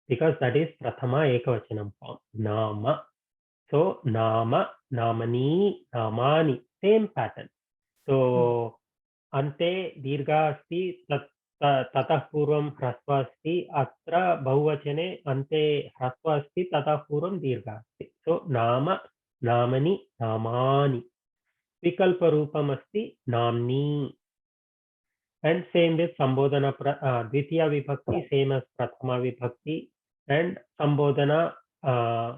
because that is prathama ekavachanam form, nama. So nama, namani, namani, same pattern. So ante dirgha asti, tatah purvam hrasva asti, atra bahuvachane ante hrasva asti, tatah purvam dirgha asti. So nama, namani, namani. Vikalpa rupam asti, namni. And same with sambodhana, dvitiya vibhakti, same as prathama vibhakti, and sambodhana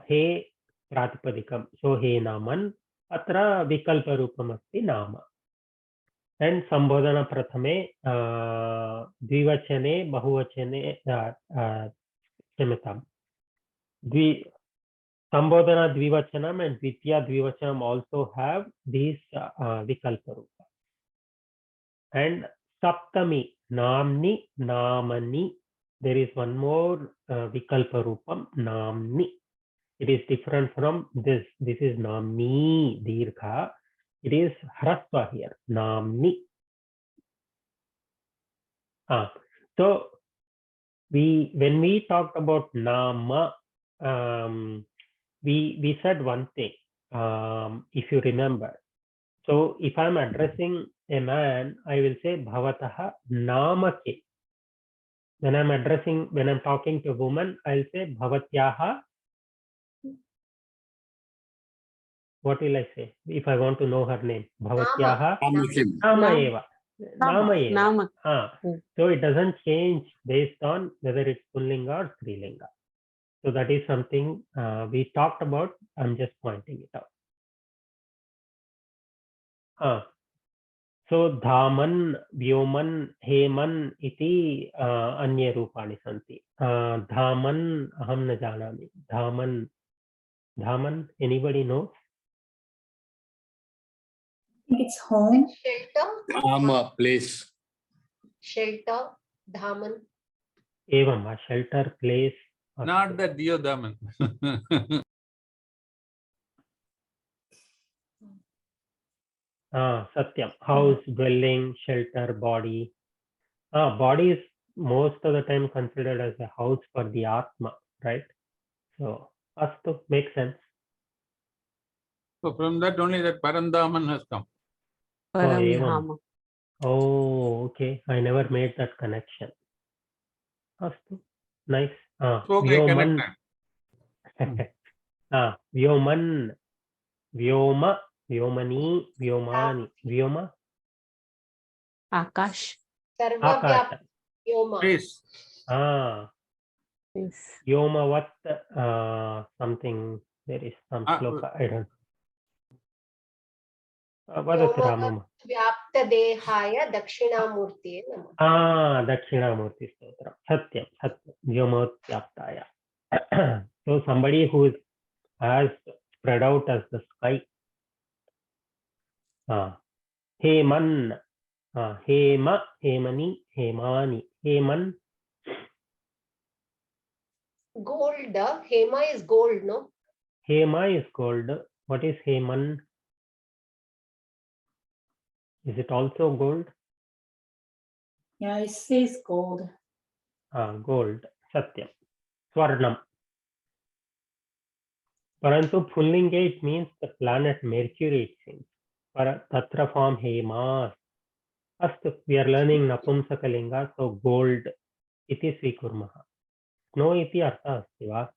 he pratipadikam. So he naman, atra vikalpa rupam asti nama. And sambodhana prathame, dvivachane, bahuvachane, क्षम्यताम्, sambodhana dvivachanam and dvitiya dvivachanam also have these vikalpa rupa. And saptami, namni, namani, there is one more vikalpa rupam, namni. It is different from this. This is namni, dirgha. It is hrasva here, namni. So when we talked about nama, we said one thing, if you remember. So if I'm addressing a man, I will say bhavataha namake. When I'm talking to a woman, I'll say bhavatyaha. What will I say if I want to know her name? Bhavatyaha nama eva. Nama eva. So it doesn't change based on whether it's pullinga or strilinga. So that is something we talked about. I'm just pointing it out. So dhaman, vyoman, heman iti anye rupani santi. Dhaman aham na janami. Dhaman, anybody knows? I think it's home. Shelter. Place. Shelter, dhaman. Evam, shelter, place. Not the Diyodaman. Satyam, house, dwelling, shelter, body. Body is most of the time considered as a house for the Atma, right? So, astu, makes sense. So from that only that Parandaman has come. Oh, okay. I never made that connection. Astu, nice. Okay, Vyoman. Vyoman, Vyoma, Vyomani, Vyomani, Vyoma. Akash. Sarvavyap Yoma. Place. Yoma what something, there is some sloka, I don't know. Vadati Ramama. Vyapta dehaya dakshinamurti namah. Dakshinamurti stotra. Satyam, Satyam. Vyoma vyaptaya. So somebody who is as spread out as the sky. Heman, Hema, Hemani, Hemani, Heman. Gold, Hema is gold, no? Hema is gold. What is Heman? Is it also gold? Yeah, it says gold. Gold. Satyam. Swarnam. Parantu pullinge, it means the planet Mercury, it seems. Tatra form Hema. Astu, we are learning Napumsakalinga, so gold iti svikurmaha. Snow iti artha asti va?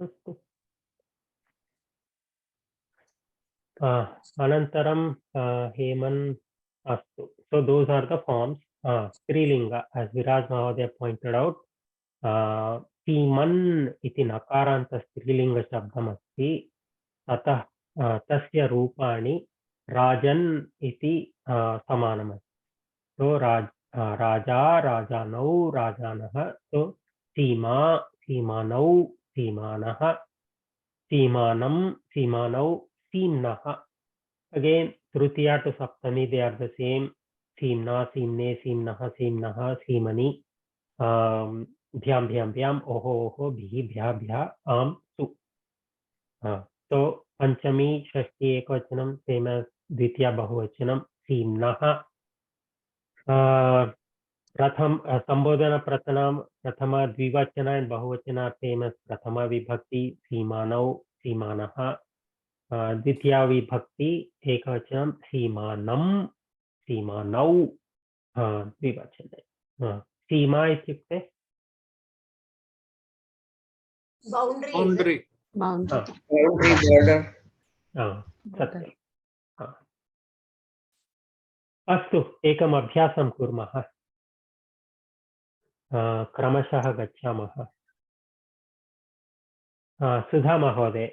Astu. Anantaram Heman astu. So those are the forms. Strilinga, as Viraj Mahodaya pointed out. Siman iti nakaranta strilinga shabdam asti. Atah tasya rupani Rajan iti samanam asti. So Raja, Rajanau, Rajanaha. So Sima, Simanau, Simanaha. Simanam, Simanau, Simnaha. Again, Trutiya to Saptami, they are the same. Simna, Simne, Simnaha, Simnaha, Simani. Bhyam, Bhyam, Bhyam, Oho, Oho, Bhi, Bhya, Bhya, Am, Su. So Panchami, Shashti, Ekvachanam, same as Dvitiya Bahuvachanam, Simnaha. प्रथम संबोधन प्रथमा द्विवचन and बहुवचना famous प्रथमा विभक्ति सीमानौ सीमानः द्वितीया विभक्ति एकवचनं सीमानं सीमानौ द्विवचने सीमा इत्युक्ते Boundary. Boundary. सत्यम् अस्तु एकम् अभ्यासं कुर्मः क्रमशः गच्छामः सुधा महोदय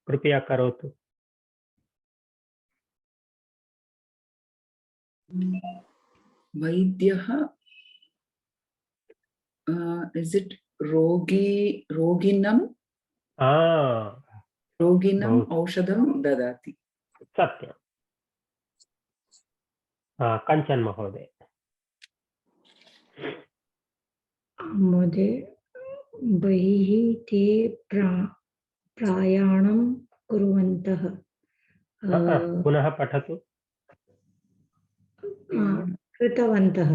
कृपया करोतु वैद्यः is it रोगिनं औषधं ददाति सत्यं कञ्चन महोदय महोदय बहिः ते प्रयाणं कुर्वन्तः पुनः पठतु कृतवन्तः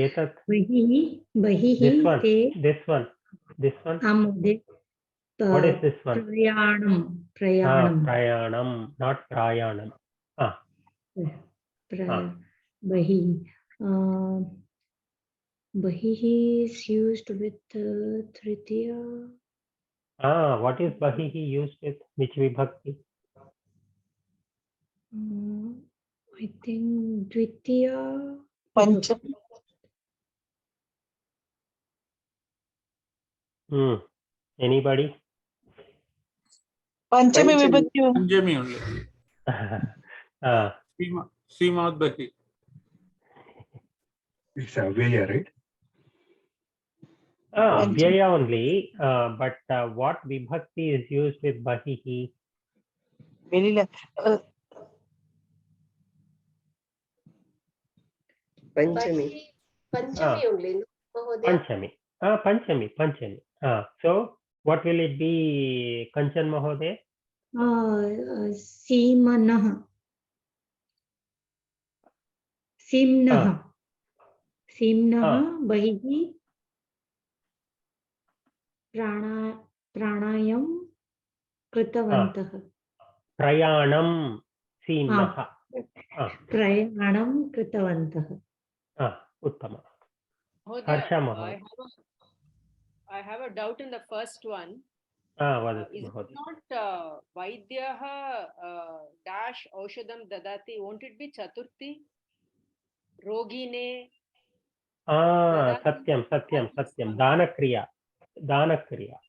एतत् बहिः ते this one महोदय what is this one प्रयाणं not prayanam बहिः is used with tritiya what is bahihi used with which vibhakti I think dvitiya anybody Panchami vibhakti. Panchami only. Srimad Bahi. It's Vyaya, right? Vyaya only, but what vibhakti is used with bahihi? Panchami only, no, Mahodaya? Panchami. So what will it be, Kanchan Mahodaya? सीम्नः बहिः प्राणायाम कृतवन्तः प्रयाणं सीम्नः प्रयाणं कृतवन्तः उत्तमम् Mahodaya, I have a doubt in the first one. Is it not Vaidyah dash Aushadam Dadati? Won't it be Chaturthi? Rogine. Satyam. Danakriya.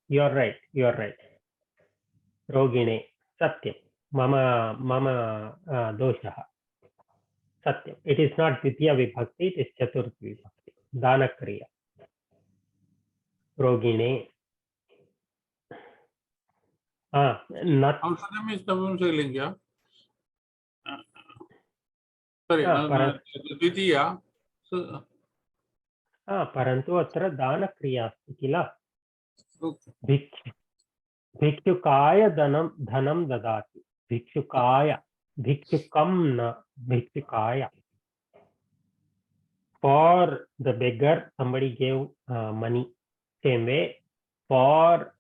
You are right. Rogine. Satyam. Mama doshaha. Satyam. It is not Dvitiya Vibhakti, it is Chaturthi Vibhakti. Danakriya. Rogine. Aushadam is Navamsakalingya. Sorry, Dvitiya. परन्तु अत्र दानक्रिया अस्ति किल भिक्षुकाय धनं ददाति भिक्षुकं न भिक्षुकाय for the beggar somebody gave money same way for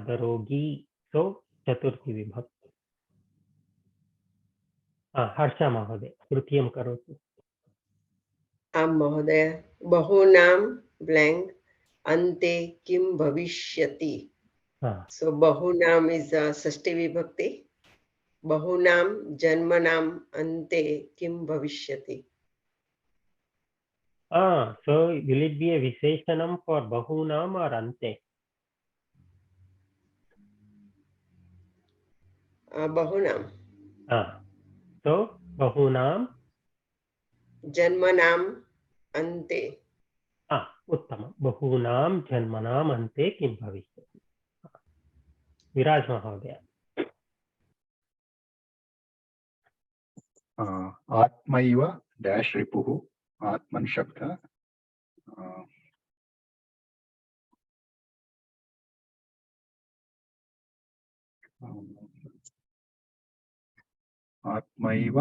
the rogi so chaturthi vibhakti Harsha Mahodaya तृतीयं करोतु महोदय बहूनां ब्लैंक अन्ते किं भविष्यति so bahunam is षष्ठी विभक्ति bahunam janmanam ante kim bhavishyati so will it be a visheshanam for bahunam or ante bahunam so bahunam janmanam ante उत्तमं बहूनां जन्मनाम् अन्ते किं भविष्यति विराज महोदय आत्मैव डैश रिपुः आत्मन शब्द आत्मैव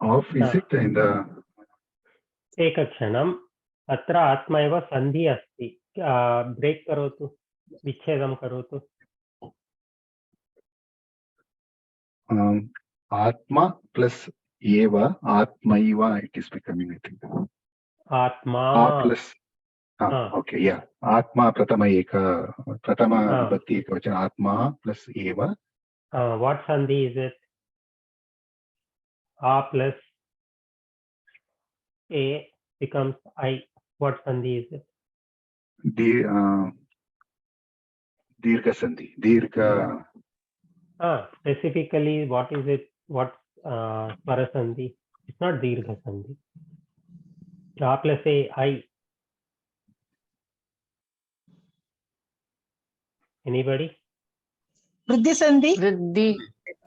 Off is it in the? एकक्षणम् अत्र आत्मा एव सन्धि अस्ति ब्रेक् करोतु विच्छेदं करोतु Atma plus eva atmaiva it is becoming, I think. आत्मा Plus okay, yeah. Atma pratama vibhakti ekavachana atma plus eva. What sandhi is it? A plus A becomes I. What sandhi is it? Dirgha sandhi. Dirgha. Specifically, what is it? What swara sandhi? It's not dirgha sandhi. A plus A, I. Anybody? Vriddhi sandhi. Vriddhi.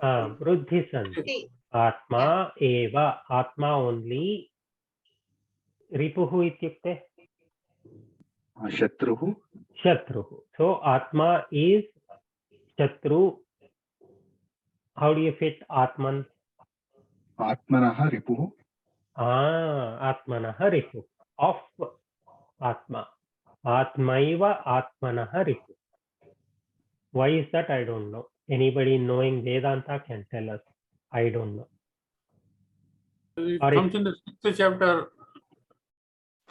Vriddhi sandhi. Atma eva. Atma only. Ripuhu ityukte? Shatruhu. Shatruhu. So Atma is Shatru. How do you fit Atman? Atmanaha ripuhu. Atmanaha ripuhu. Of Atma. Atmaiva Atmanaha ripuhu. Why is that? I don't know. Anybody knowing Vedanta can tell us. I don't know. It comes in the 6th chapter.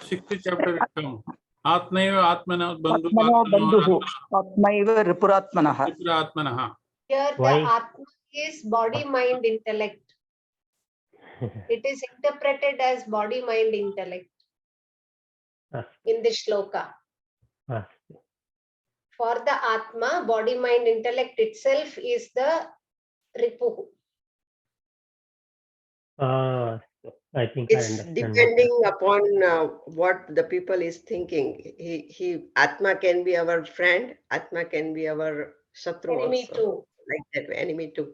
6th chapter it comes. Atmaiva Atmana Bandhu. Atmaiva Ripuratmanaha. Ripuratmanaha. Here Why? the Atma is body, mind, intellect. It is interpreted as body, mind, intellect in the shloka. For the Atma, body, mind, intellect itself is the Ripuhu. I think It's I understand. depending upon what the people is thinking. He Atma can be our friend. Atma can be our Shatru Enemy also. too. Like that, enemy too.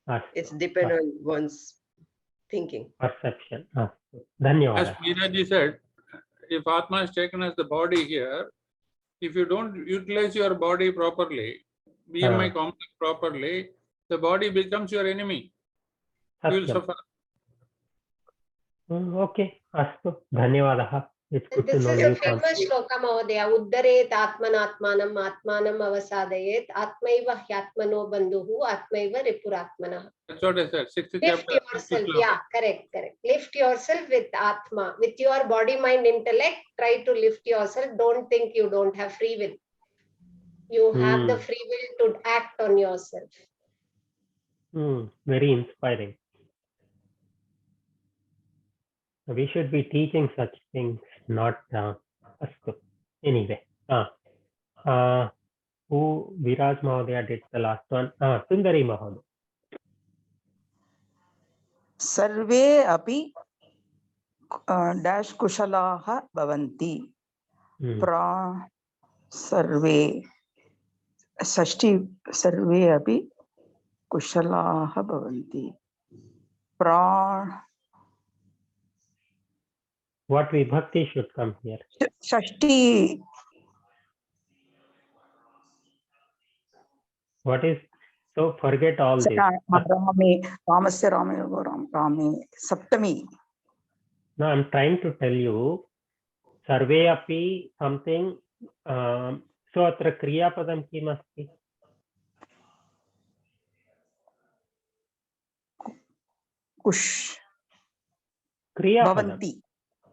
Astu. It's depend on one's thinking. Perception. As Dhanyawada. Meeraji said, if Atma is taken as the body here, if you don't utilize your body properly, BMI complex properly, the body becomes your enemy. You will suffer. Okay. Astu. Dhanyawadaha. It's good This to know is a new famous concept. shloka, Mahodaya. Uddaret atmanatmanam atmanam avasadayet atmaiva hyatmano bandhuhu atmaiva ripuratmanah. That's what I said. 6th Lift chapter. yourself. Yeah, correct. Lift yourself with Atma. With your body, mind, intellect, try to lift yourself. Don't think you don't have free will. You have the free will to act on yourself. Very inspiring. We should be teaching such things, not Astu. Anyway. Who Viraj Mahodaya did the last one? Sundari Mahodaya. Sarve api dash kushalaha bhavanti. Sarve Sashti Sarve api kushalaha bhavanti. What vibhakti should come here? Shashti. What is? So forget all this. Ramasya Rame Saptami. No, I'm trying to tell you, sarve api something. So atra kriya padam kim asti? Kush. Kriya Bhavanti.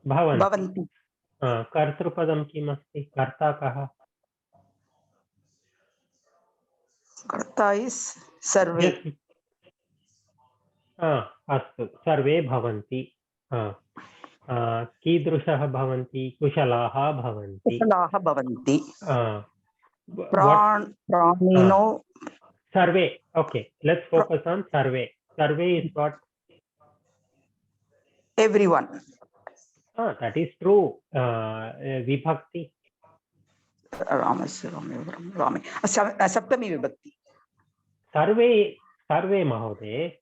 Bhavanti. Kartrupadam kim asti? Karta kaha? Karta is sarve. Astu. Sarve bhavanti. Kidrushah bhavanti. Kushalaha bhavanti. Kushalaha bhavanti. Pranino. Sarve. Okay. Let's focus on sarve. Sarve is what? Everyone. That is true. Vibhakti. Ramasya Rame. Saptami vibhakti. Sarve Mahodaya.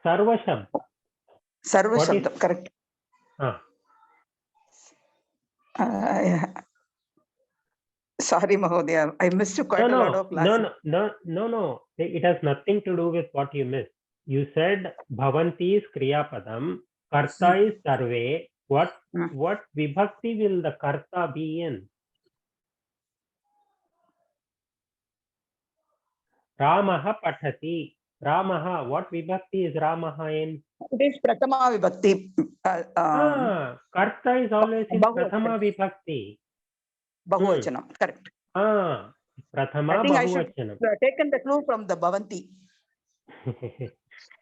Sarva Shabda. Sarva Shabda, correct. Sorry, Mahodaya. I missed quite a lot of lessons. No. It has nothing to do with what you missed. you said bhavanti is kriya padam, karta is sarve. What vibhakti will the karta be in? Ramaha pathati. Ramaha, what vibhakti is Ramaha in? It is Pratama Vibhakti. Karta is always in Prathama Vibhakti. Bahuvachanam, correct. Prathama I think I should Bahuvachanam. have taken the clue from the Bhavanti.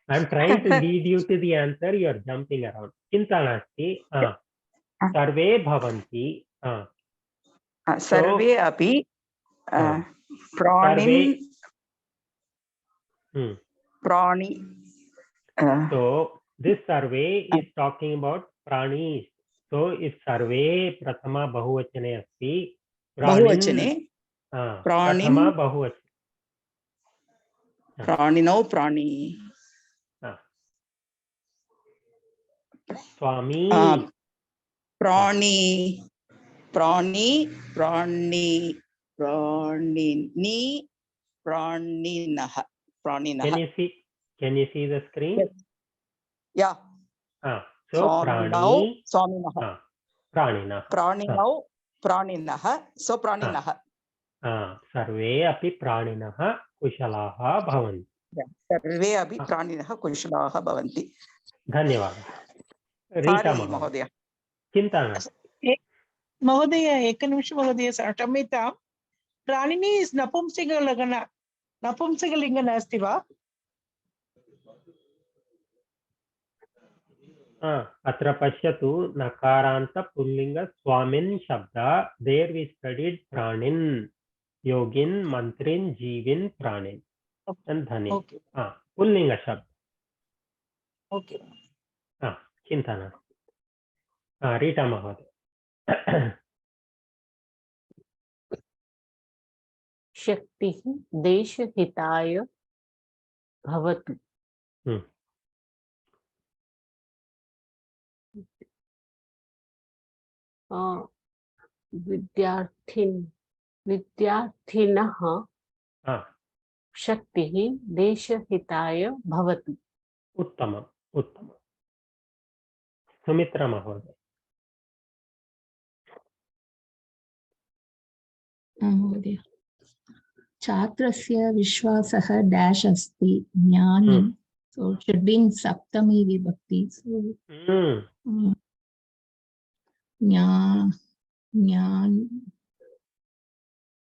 I'm trying to lead you to the answer. You are jumping around. Chinta nasti. Sarve bhavanti. Sarve api pranin. Prani. So this survey is talking about pranis. So if survey prathama bahuvachane asti, Bahuvachane. prathama bahuvachane. Pranino prani. Swami. Prani. Prani. Prani. Pranini. Praninaha. Praninaha. Can you see the screen? Yes. Yeah. So prani. Swaminaha. Praninaha. Praninau. Praninaha. So praninaha. Sarve api praninaha kushalaha bhavanti. Sarve api praninaha kushalaha bhavanti. Dhanyawad. Rita Mahodaya. Chinta nasti. Mahodaya, ekanimisha Mahodaya, Satamita. Pranini is Napumsakalingana. Napumsakalingana asti va? Atra pashyatu nakaranta pullinga swamin shabda. There we studied pranin, yogin, mantrin, jivin, pranin, and dhanin. Okay. Pullinga shabda. Okay. Chintana. Rita Mahodaya. Shakti desh hitaya bhavatu. विद्यार्थिनः शक्तिः देशहिताय भवतु. उत्तमम् उत्तमम्. सुमित्रा महोदय. महोदय, छात्रस्य विश्वासः डैश अस्ति ज्ञानी, so it should be in saptami vibhakti. So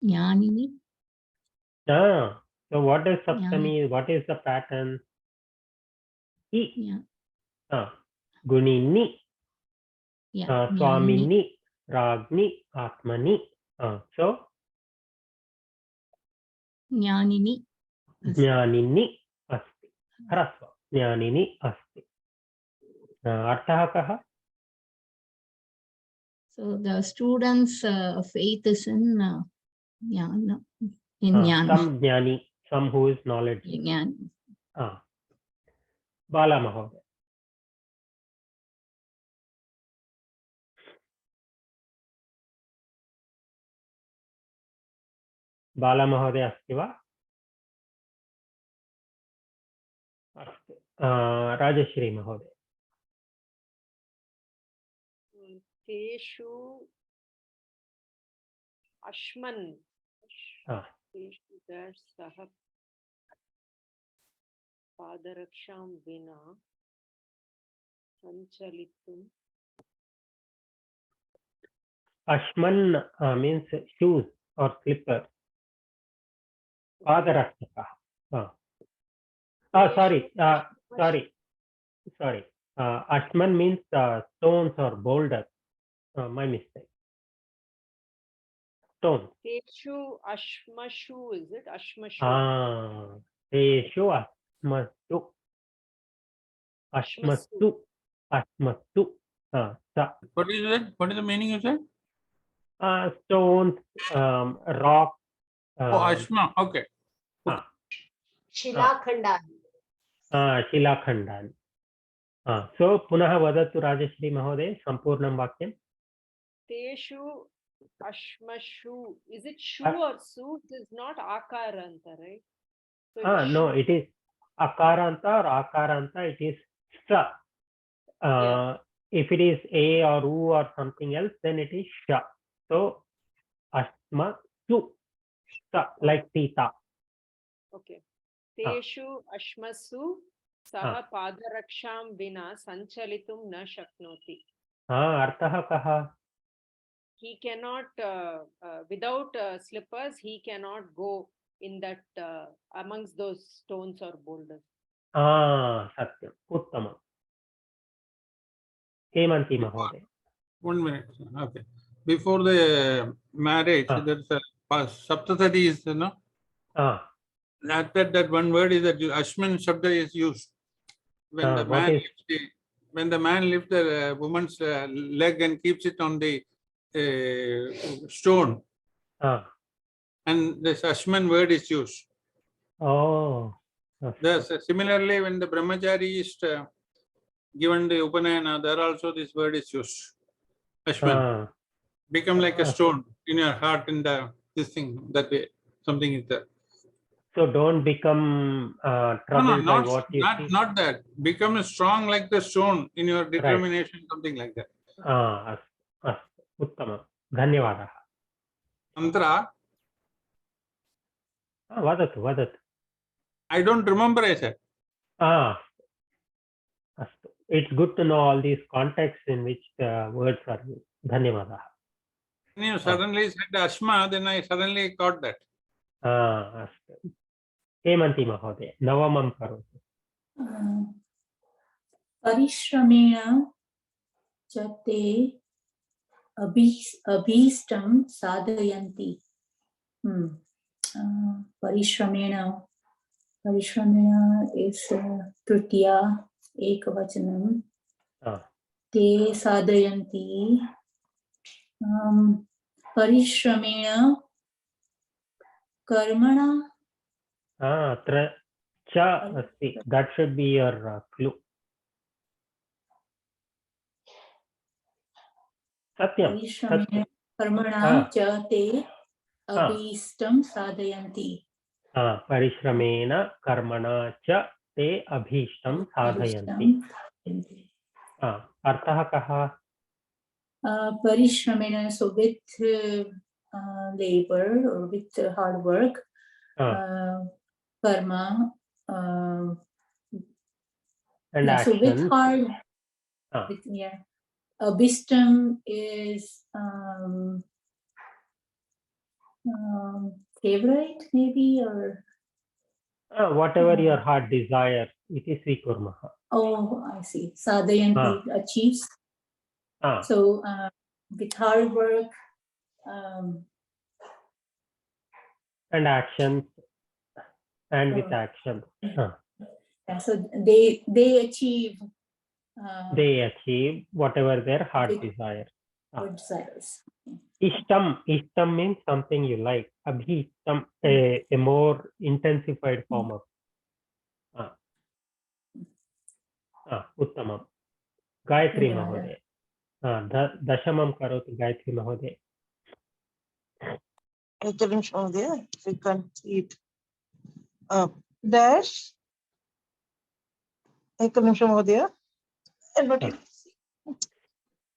Jnanini. So what is saptami? What is the pattern? Gunini. Swamini. Ragni. Atmani. So Jnanini. Jnanini asti. Hrasva. Jnanini asti. Artha kaha? So the students' faith is in jnana. In jnana. Some jnani, some who is knowledgeable. Jnani. Bala Mahodaya. Bala Mahodaya अस्ति वा? अस्तु. राजश्री महोदय. तेषु अश्मन् सः पादरक्षां विना सञ्चलितुं. Ashman means shoes or slippers. Padarashaka. Sorry. Ashman means stones or boulders. My mistake. Stones. Teshu ashmashu, is it? Ashmashu. Teshu ashmasu. Ashmasu. Ashmasu. What is it? What is the meaning you said? Stones, rock. Ashma. Okay. Shilakhandan. Shilakhandan. So punah vadatu Rajashri Mahoday sampurnam vakyam. Teshu ashmashu. Is it shu or su? It is not akaranta, right? So No, it is akaranta or akaranta, it is stra. If it is a or u or something else, then it is sha. So ashma tu, like tita. Okay. Teshu ashmasu saha padaraksham vina sanchalitum na shaknoti. Artha kaha? He cannot, without slippers, he cannot go in that amongst those stones or boulders. Satyam. Uttama. Hemanti Mahoday. 1 minute. Okay. Before the marriage, there's a saptatati is, that one word is that Ashman Shabda is used. When the man lifts the woman's leg and keeps it on the stone, and this Ashman word is used. Similarly, when the brahmachari is given the upanayana, there also this word is used. Ashman. Become like a stone in your heart, in this thing, that way. Something is there. So don't become troubled by what you see. Not that. Become strong like the stone in your determination, something like that. Uttama. Dhanyavadaha. Tantra. Vadatu. I don't remember, I said. It's good to know all these contexts in which the words are used. Dhanyavadaha. When you suddenly said Ashma, then I suddenly caught that. Hemanti Mahoday. Navamam karoti. Parishramena chate abhistam sadhayanti. Parishramena is tritiya ekavachanam. Te sadhayanti. Parishramena karmana. Cha asti. That should be your clue. Satyam. Parishramena karmana cha te abhistam sadhayanti. Parishramena karmana cha te abhishtam sadhayanti. Artha kaha? Parishramena, so with labor or with hard work, karma, and so with hard, abhistam is favorite maybe, or whatever your heart desires, it is vikurmaha. I see. Sadhayanti achieves. So with hard work and actions, and with actions. So they achieve. They achieve whatever their heart desires. Desires. Ishtam means something you like. Abhishtam, a more intensified form of. Uttamam. Gayatri Mahoday. Dashamam karoti Gayatri Mahoday. Ekanish Mahoday, if you can see it. Dash. Ekanish Mahoday.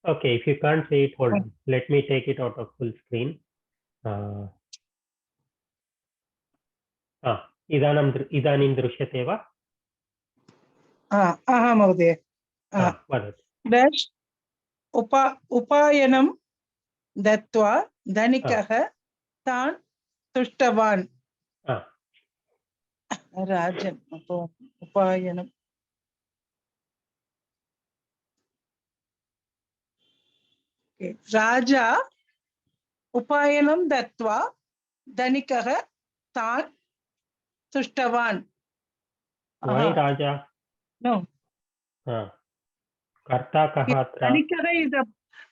Okay, if you can't see it, hold on. Let me take it out of full screen. Idanim drishyate va? Mahoday. Dash. Upayanam dattva dhanikah tan tushtavan. Rajan. Upayanam. Raja upayanam dattva dhanikah tan tushtavan. Why Raja? No. Karta kahatra.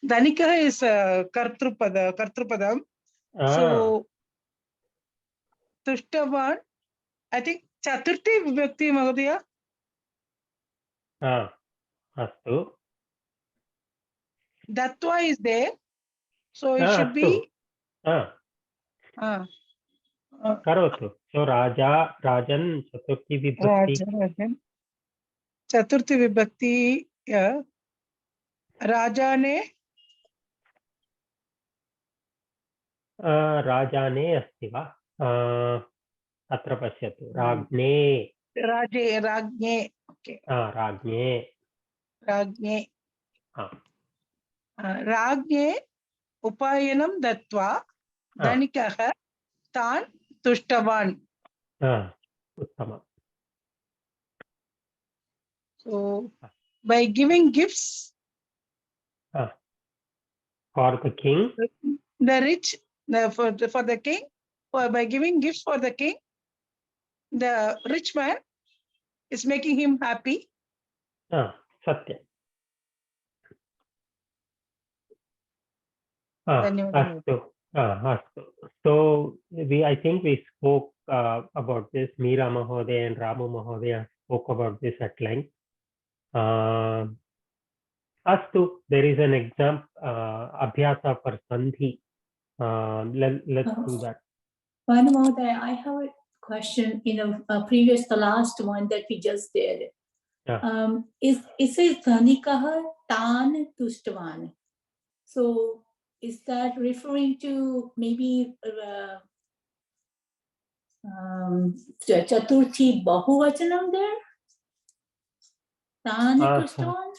Dhanikah is kartrupadam. So tushtavan, I think chaturthi vibhakti Mahodaya. Astu. Dattva is there, so it should be. करोतु. So Raja, Rajan, Chaturthi Vibhakti. Rajan. Chaturthi Vibhakti, yeah. Rajane. राजाने अस्ति वा? अत्र पश्यतु. राज्ञे. राज्ञे. Okay. राज्ञे. राज्ञे. राज्ञे उपायनं दत्त्वा धनिकः तान् तुष्टवान्. उत्तमम्. So by giving gifts for the king, the rich, for the king, by giving gifts for the king, the rich man is making him happy. Satya. Astu. So I think we spoke about this. Meera Mahodaya and Ramu Mahodaya spoke about this at length. Astu, there is an exam, Abhyasa for Sandhi. Let's do that. Mahodaya, I have a question in the previous, the last one that we just did. It says Dhanikah Tan Tushtavan. So is that referring to maybe Chaturthi Bahuvachanam there? Tan Tushtavan?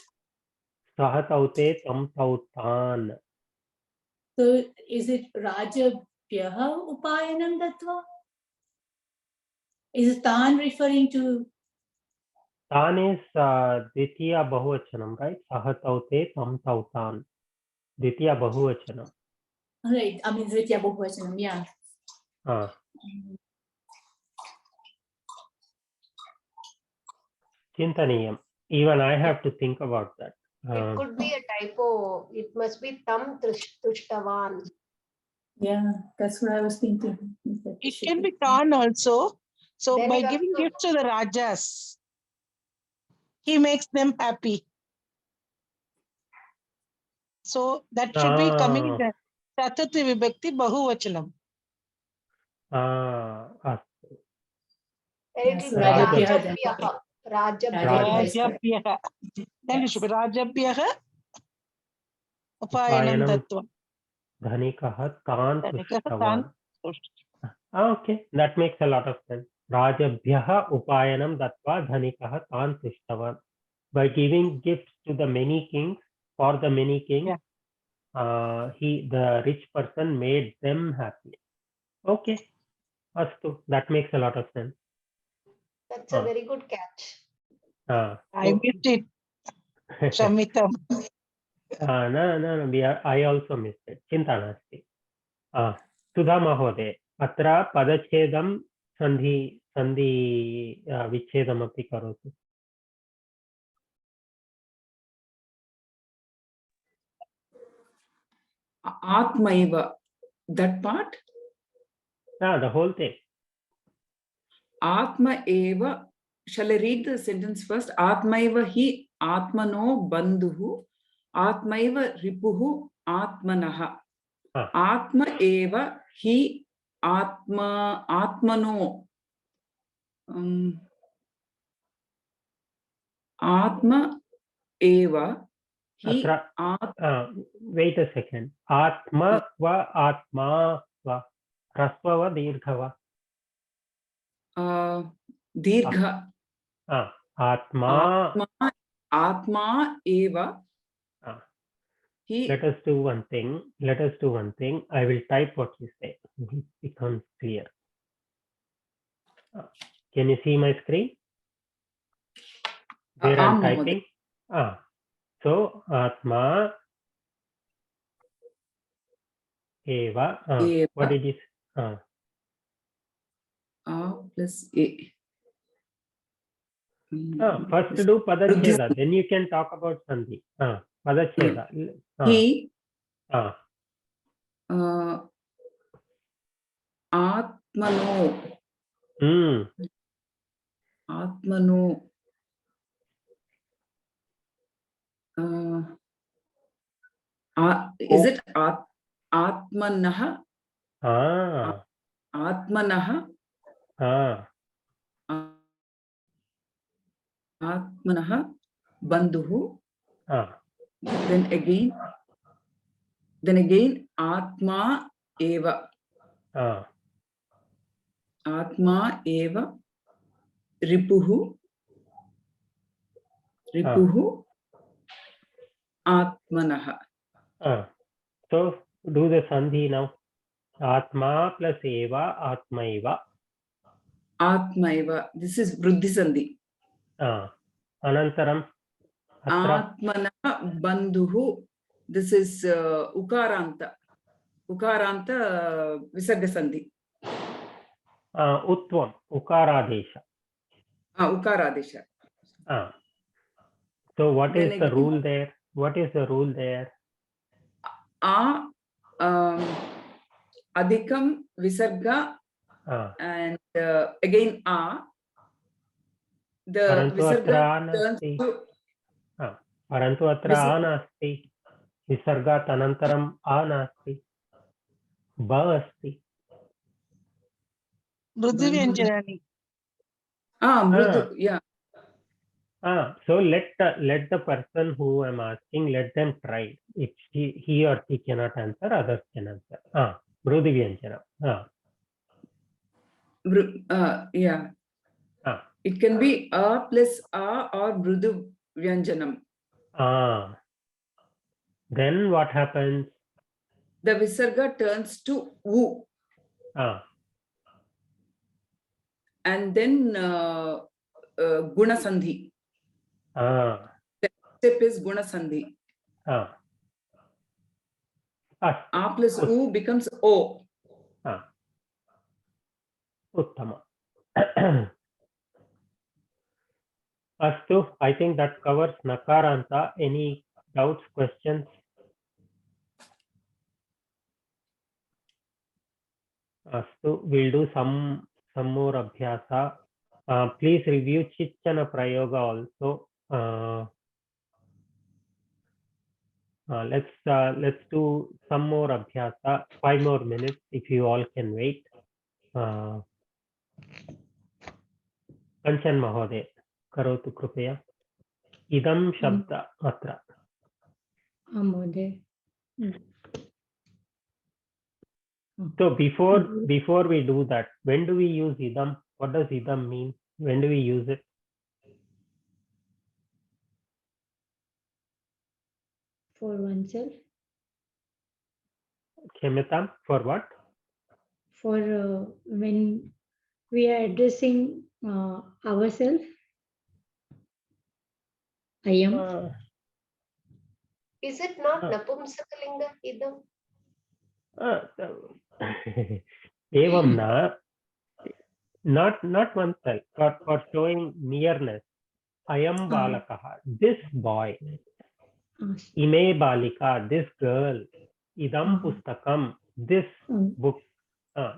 Sahataute tam tautan. So is it Rajabhyaha Upayanam Dattva? Is Tan referring to? Tan is Ditya Bahuvachanam, right? Sahataute tam tautan. Ditya Bahuvachanam. Right, I mean Ditya Bahuvachanam, yeah. Chintaniyam. Even I have to think about that. It could be a typo. It must be tam tushtavan. Yeah, that's what I was thinking. It can be Tan also. So Then by giving gifts to the Rajas, he makes them happy. So that should be coming in the Chaturthi Vibhakti Bahuvachanam. Rajabhyaha. Then it should be Rajabhyaha Upayanam Dattva. Dhanikah Tan Tushtavan. Okay, that makes a lot of sense. Rajabhyaha Upayanam Dattva Dhanikah Tan Tushtavan. By giving gifts to the many kings, for the many kings, the rich person made them happy. Okay, Astu, that makes a lot of sense. That's a very good catch. I missed it. Shamitam. No, I also missed it. Chinta nasti. Sudha Mahode, Atra Padachedam Sandhi Vichedam api karotu. Atmaiva, that part? The whole thing. Atma eva, shall I read the sentence first? Atmaiva hi atmano bandhuhu, atmaiva ripuhu atmanaha. Atma eva hi atmano. Atma eva hi wait a second. Atma va atma va. Rasva va dirgha va. Dirgha. Atma. Atma eva. Let us do one thing. I will type what you say. It becomes clear. Can you see my screen? Where I'm typing? So Atma eva. What did you say? Plus A. First do Padacheda, then you can talk about Sandhi. Padacheda. He Atmano. Atmano. Is it Atmanaha? आत्मनः आत्मनः बन्धुः then again आत्मा एव रिपुः आत्मनः. So do the sandhi now. Atma plus eva atmaiva. Atmaiva. This is Vruddhi Sandhi. Anantaram. Atmana bandhuhu. This is Ukaranta. Ukaranta Visarga Sandhi. Utvam. Ukaradesha. Ukaradesha. So what is the rule there? What is the rule there? Adhikam Visarga and again the Visarga turns to Parantu atra anasti. Visarga tanantaram anasti. Ba asti. Mrudu Vyanjanani. Mrudu, yeah. So let the person who I'm asking, let them try. If he or she cannot answer, others can answer. Mrudu Vyanjana. Yeah. It can be a plus a or Mrudu Vyanjanam. Then what happens? The Visarga turns to U. And then Guna Sandhi. The step is Guna Sandhi. A plus U becomes O. Uttama. Astu, I think that covers Nakaranta. Any doubts, questions? Astu, we'll do some more abhyasa. Please review Chichana Prayoga also. Let's do some more abhyasa. 5 more minutes if you all can wait. Kanchan Mahoday, karotu krupaya. Idam shabda atra. So before we do that, when do we use idam? What does idam mean? When do we use it? For oneself. Khyamyatam, for what? For when we are addressing ourselves. I am. Is it not Napumsakalinga idam? Evam na, not oneself, but for showing nearness. I am balakaha, this boy. Ime balika, this girl. Idam pustakam, this book.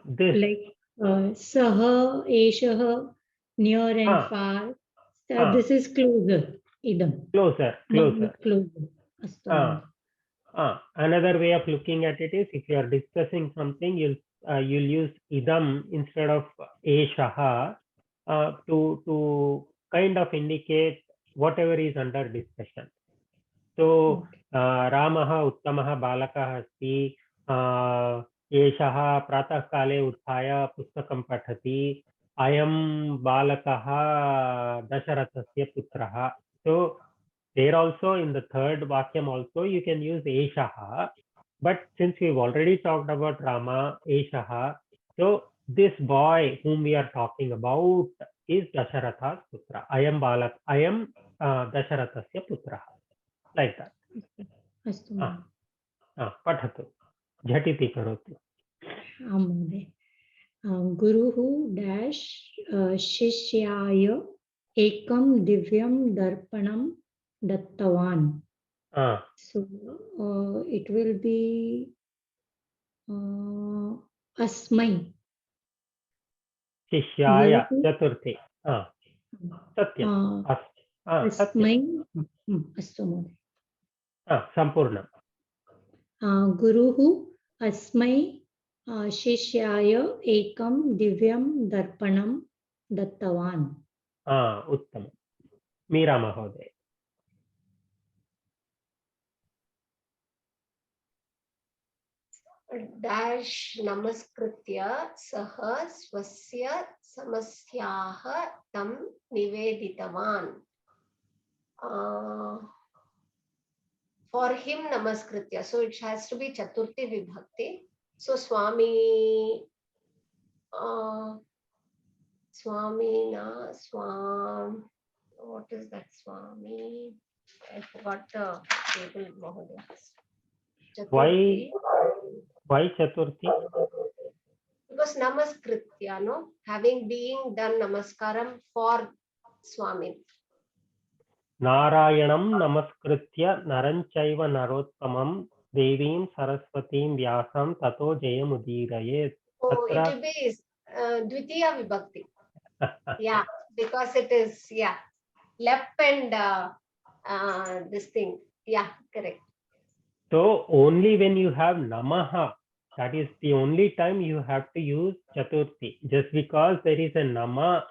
This. Like saha, eshaha, near and far. This is closer. Idam. Closer. Another way of looking at it is, if you are discussing something, you'll use idam instead of eshaha to kind of indicate whatever is under discussion. So Ramaha uttamaha balakah asti, eshaha pratah kale uthaya pustakam pathati, ayam balakaha dasharathasya putraha. So there also, in the third vakyam also, you can use eshaha. But since we've already talked about Rama, eshaha, so this boy whom we are talking about is Dasharatha's putra. I am Dasharathasya putra. Like that. Pathatu. Jhatiti karotu. Guruhu dash shishyaya ekam divyam darpanam dattavan. So it will be asmai. Shishyaya chaturthi. Satyam. Asmai. Astu. Sampurna. Guruhu asmai शिष्याय एकं दिव्यं दर्पणं दत्तवान्. उत्तमं. मीरा महोदय. dash namaskritya sah swasya samasyaah tam niveditavan. For him namaskritya, so it has to be chaturthi vibhakti. So Swami what is that Swami? I forgot the table, Mahoday. Why chaturthi? Because namaskritya, no, having being done namaskaram for Swami. Narayanam namaskritya naranchaiva narottamam devim saraswatim vyasam tato jayamudiraye. So it will be dvitiya vibhakti. Yeah, because it is left and this thing. Yeah, correct. So only when you have namaha, that is the only time you have to use chaturthi. Just because there is a nama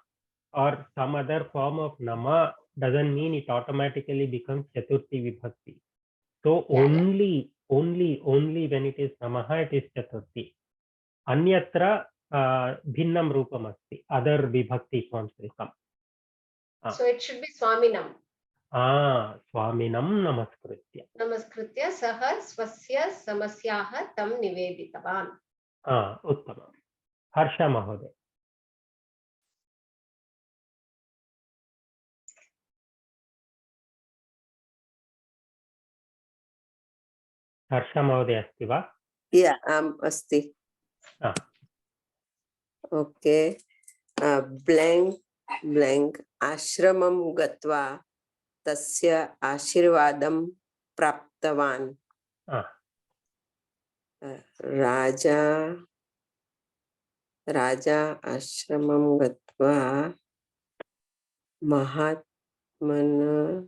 or some other form of nama doesn't mean it automatically becomes chaturthi vibhakti. So only when it is namaha, it is chaturthi. Anyatra bhinnam rupam asti. Other vibhakti forms will come. So it should be Swaminam. Swaminam namaskritya. Namaskritya saha swasya samasyaah tam niveditavan. Uttamam. Harsha Mahoday. Harsha Mahoday asti va? Yeah, asti. Okay. Blank ashramam gatva tasya ashirvadam praptavan. Raja ashramam gatva mahatmanah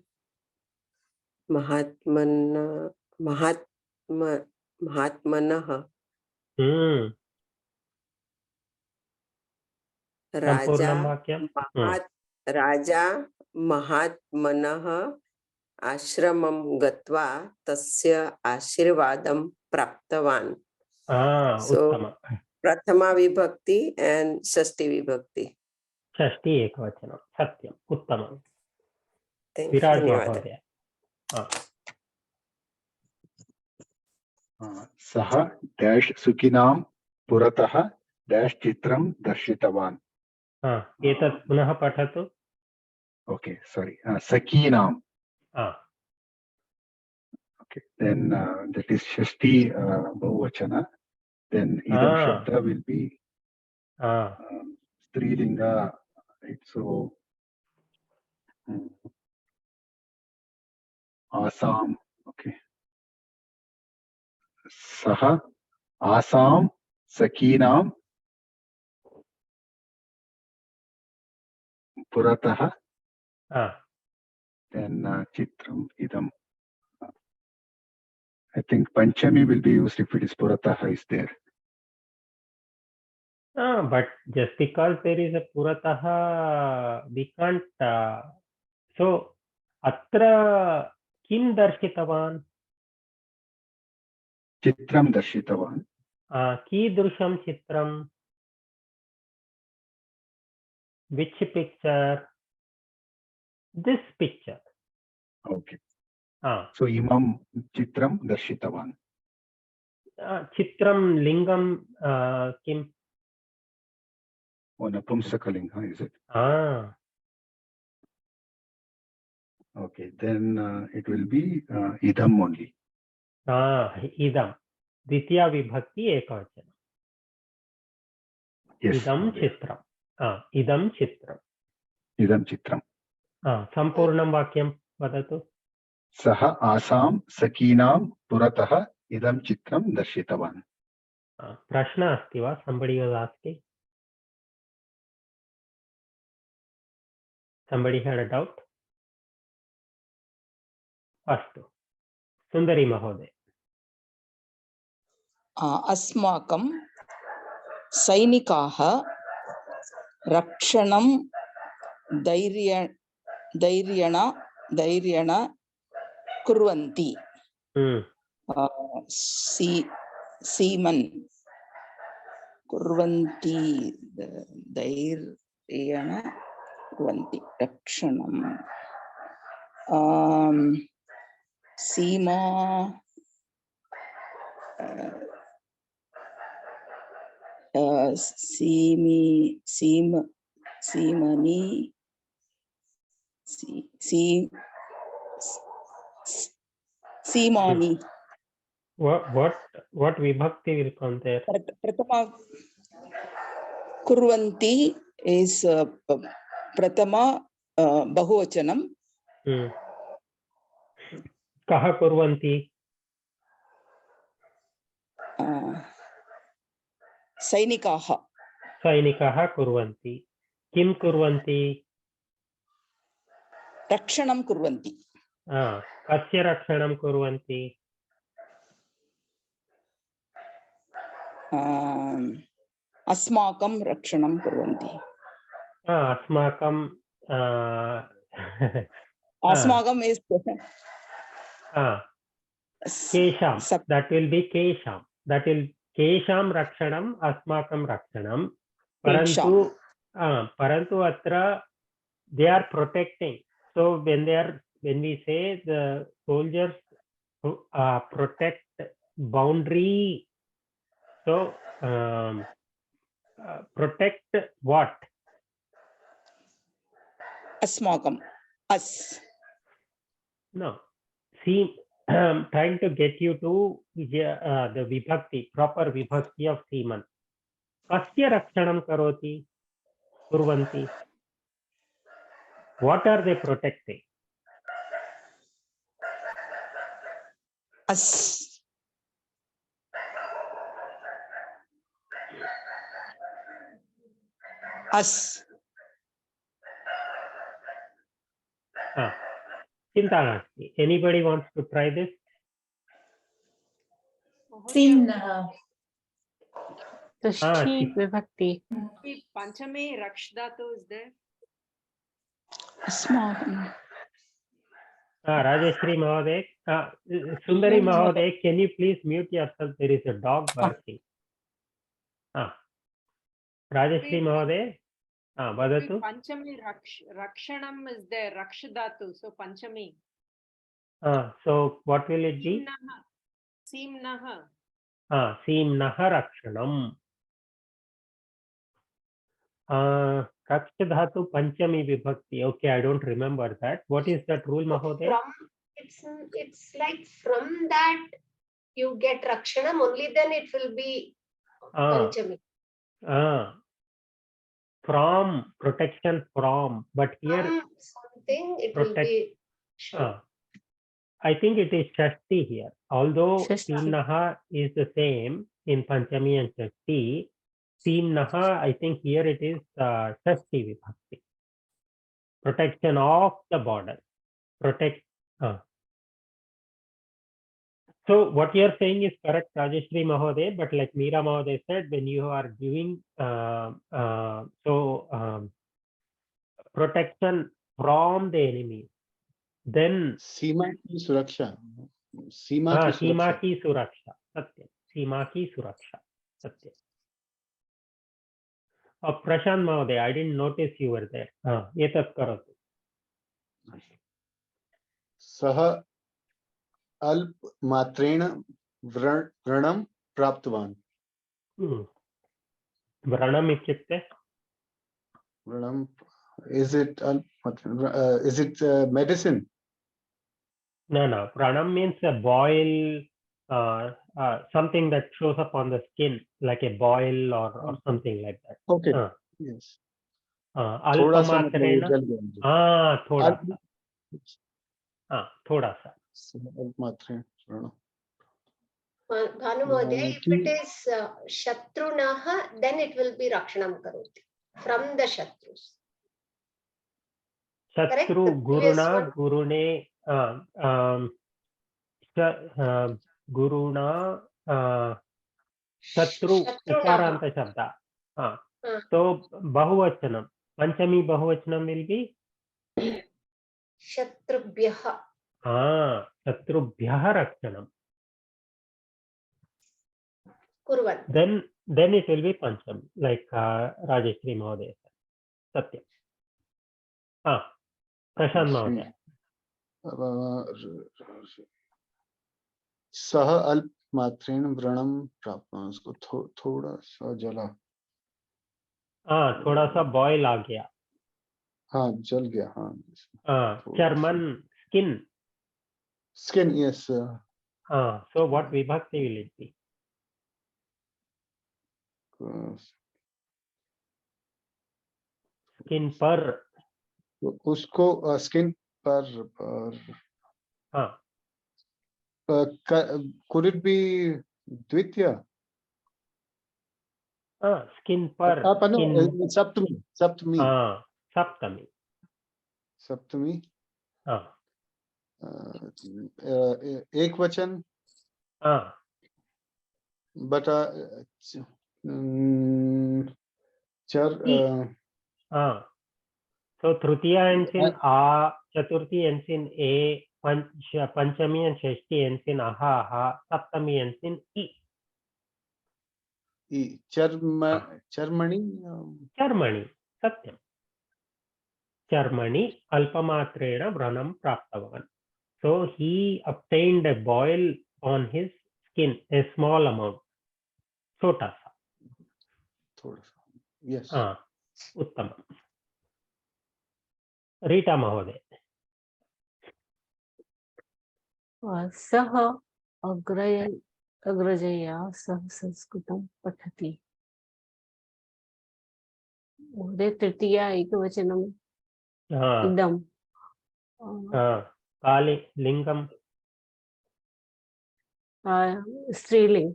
Raja Mahatmanah ashramam gatva tasya ashirvadam praptavan. So prathama vibhakti and shashti vibhakti. Shashti ekavachanam. Satyam. Uttamam. Viraj Mahodaya. Saha dash sukinam puratah dash chitram darshitavan. Etat punah pathatu. Okay, sorry. Sakinam. Okay, then that is Shashti Bahuvachana. Then Idam Shabda will be Strilinga. Right? So Assam. Okay. Saha Assam Sakinam Puratah. Then Chitram Idam. I think Panchami will be used if it is Purataha is there. But just because there is a Purataha, we can't. So, atra kim darshitavan? Chitram darshitavan. Kidrusham chitram? Which picture? This picture. Okay. So imam chitram darshitavan. Chitram lingam kim? Napumsakalinga, is it? Okay, then it will be idam only. Idam. Ditya vibhakti ekavachanam. Yes. Idam chitram. Idam chitram. Idam chitram. Sampurnam vakyam vadatu. Saha Assam Sakinam Puratah idam chitram darshitavan. Prashna asti va? Somebody was asking. Somebody had a doubt? Astu. Sundari Mahoday. अस्माकं सैनिकाः रक्षणं धैर्येण कुर्वन्ति. सीमन् कुर्वन्ति धैर्येण कुर्वन्ति रक्षणं. सीमा सीमनी सीमानी. What vibhakti will come there? Pratama kurvanti is pratama bahuvachanam. Kaha kurvanti? Sainikaha. Sainikaha kurvanti. Kim kurvanti? Rakshanam kurvanti. Kasya rakshanam kurvanti? अस्माकं रक्षणं कुर्वन्ति. अस्माकं अस्माकं is kesham. That will be kesham. That will kesham rakshanam asmakam rakshanam. Parantu atra they are protecting. So when we say the soldiers protect boundary, so protect what? Asmakam. Us. No. See, I'm trying to get you to the vibhakti, proper vibhakti of Seaman. Kasya rakshanam karoti kurvanti. What are they protecting? Us. Us. Chinta nasti. Anybody wants to try this? Simnaha. Shri vibhakti. Panchame Rakshadatu is there. Asmakam. Rajeshri Mahoday, Sundari Mahoday, can you please mute yourself? There is a dog barking. Rajeshri Mahoday, vadatu. Panchami Rakshanam is there, Rakshadatu, so Panchami. So what will it be? Simnaha. Simnaha Rakshanam. Rakshadhatu Panchami Vibhakti. Okay, I don't remember that. What is that rule, Mahoday? It's like from that you get Rakshanam, only then it will be Panchami. From, protection from, but here something it will be. I think it is Shashti here. Although Simnaha is the same in Panchami and Shashti, Simnaha, I think here it is Shashti Vibhakti. Protection of the border. Protect. So what you are saying is correct, Rajeshri Mahoday, but like Meera Mahoday said, when you are giving protection from the enemy, then Seema ki suraksha. Seema ki suraksha. Satya. Seema ki suraksha. Satya. Prashant Mahoday, I didn't notice you were there. Etat karatu. Saha alp matrena vranam praptvan. Vranam ityukte? Vranam, is it medicine? No. Vranam means a boil, something that shows up on the skin, like a boil or something like that. Okay. Yes. Alpa matrena. Thoda sa. Thoda sa. Bhanu Mahoday, if it is Shatrunaha, then it will be Rakshanam Karoti. From the Shatrus. Shatru, Guruna, Gurune, Guruna, शत्रु उकारान्त शब्द. So बहुवचनम Panchami बहुवचनम will be शत्रुभ्यः. शत्रुभ्यः रक्षणम. कुर्वन्. Then it will be panchami, like Rajeshri Mahoday. Satya. प्रशांत महोदय. सह अल्प मात्रेण व्रणम प्राप्तवान. उसको थोड़ा सा जला. थोड़ा सा बॉयल आ गया. हाँ, जल गया. चर्मन skin. Skin, yes. So what vibhakti will it be? Skin पर. उसको स्किन पर. Could it be द्वितीय? स्किन पर. सप्तमी. सप्तमी. सप्तमी. एक वचन. But So Tritiya ends in A, Chaturthi ends in A, Panchami and Shashti ends in aha, Saptami ends in I. Charmani. Charmani, Satyam. Charmani alpamatrena vranam praptavan. So he obtained a boil on his skin, a small amount. Chota sa. Yes. Uttama. Rita Mahoday. सः अग्रजया सह संस्कृतं पठति. महोदय तृतीया एकवचनम् इदं. काले लिंगम. स्त्रीलिंग.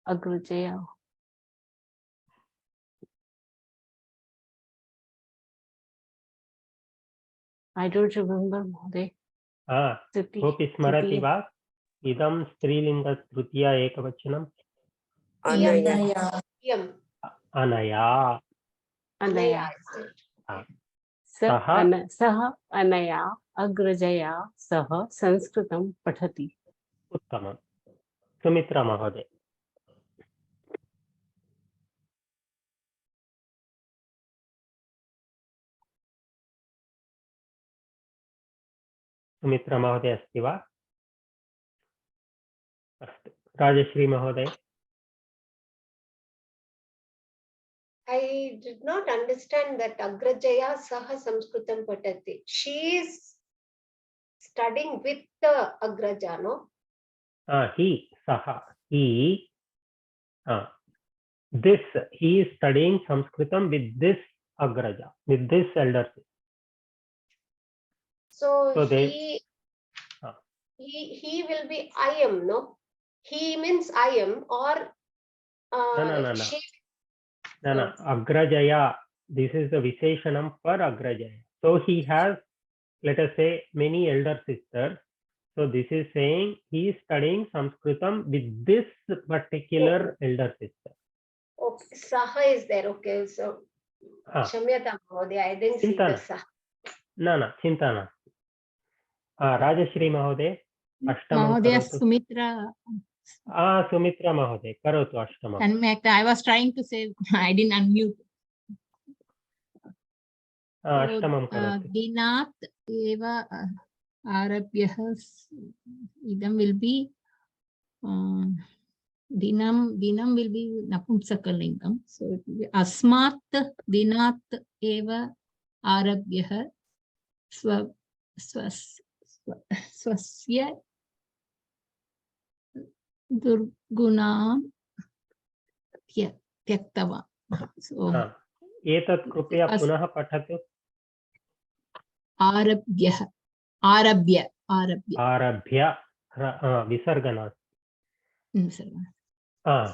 अग्रजया. I don't remember, Mहोदय. कोऽपि स्मरति वा? इदं स्त्रीलिंग तृतीया एकवचनम्. अनया. सः अनया अग्रजया सह संस्कृतं पठति. उत्तमं. सुमित्रा महोदय. सुमित्रा महोदय अस्ति वा? अस्तु. राजश्री महोदय. I did not understand that Agrajaya Saha Samskritam Patati. She is studying with the Agraja, no? He, Saha. He. This. He is studying Sanskritam with this Agraja, with this elder sister. So he will be I am, no? He means I am, or No. she. No. Agrajaya. This is the Visheshanam for Agrajaya. So he has, let us say, many elder sisters. So this is saying he is studying Sanskritam with this particular elder sister. Okay, Saha is there. Okay, so Shamyata Mahodaya, I didn't see the Saha. No, Chinta na. Rajashri Mahodaya. Mahodaya, Sumitra. Sumitra Mahodaya, karotu Ashtamam. I was trying to say, I didn't unmute. Ashtamam karotu. Dinat eva arabhyah idam will be dinam will be napumsakalingam. So it will be asmat dinat eva arabhyah swasya durgunam tyaktava. So एतत् कृपया पुनः पठतु. आरभ्य विसर्गना.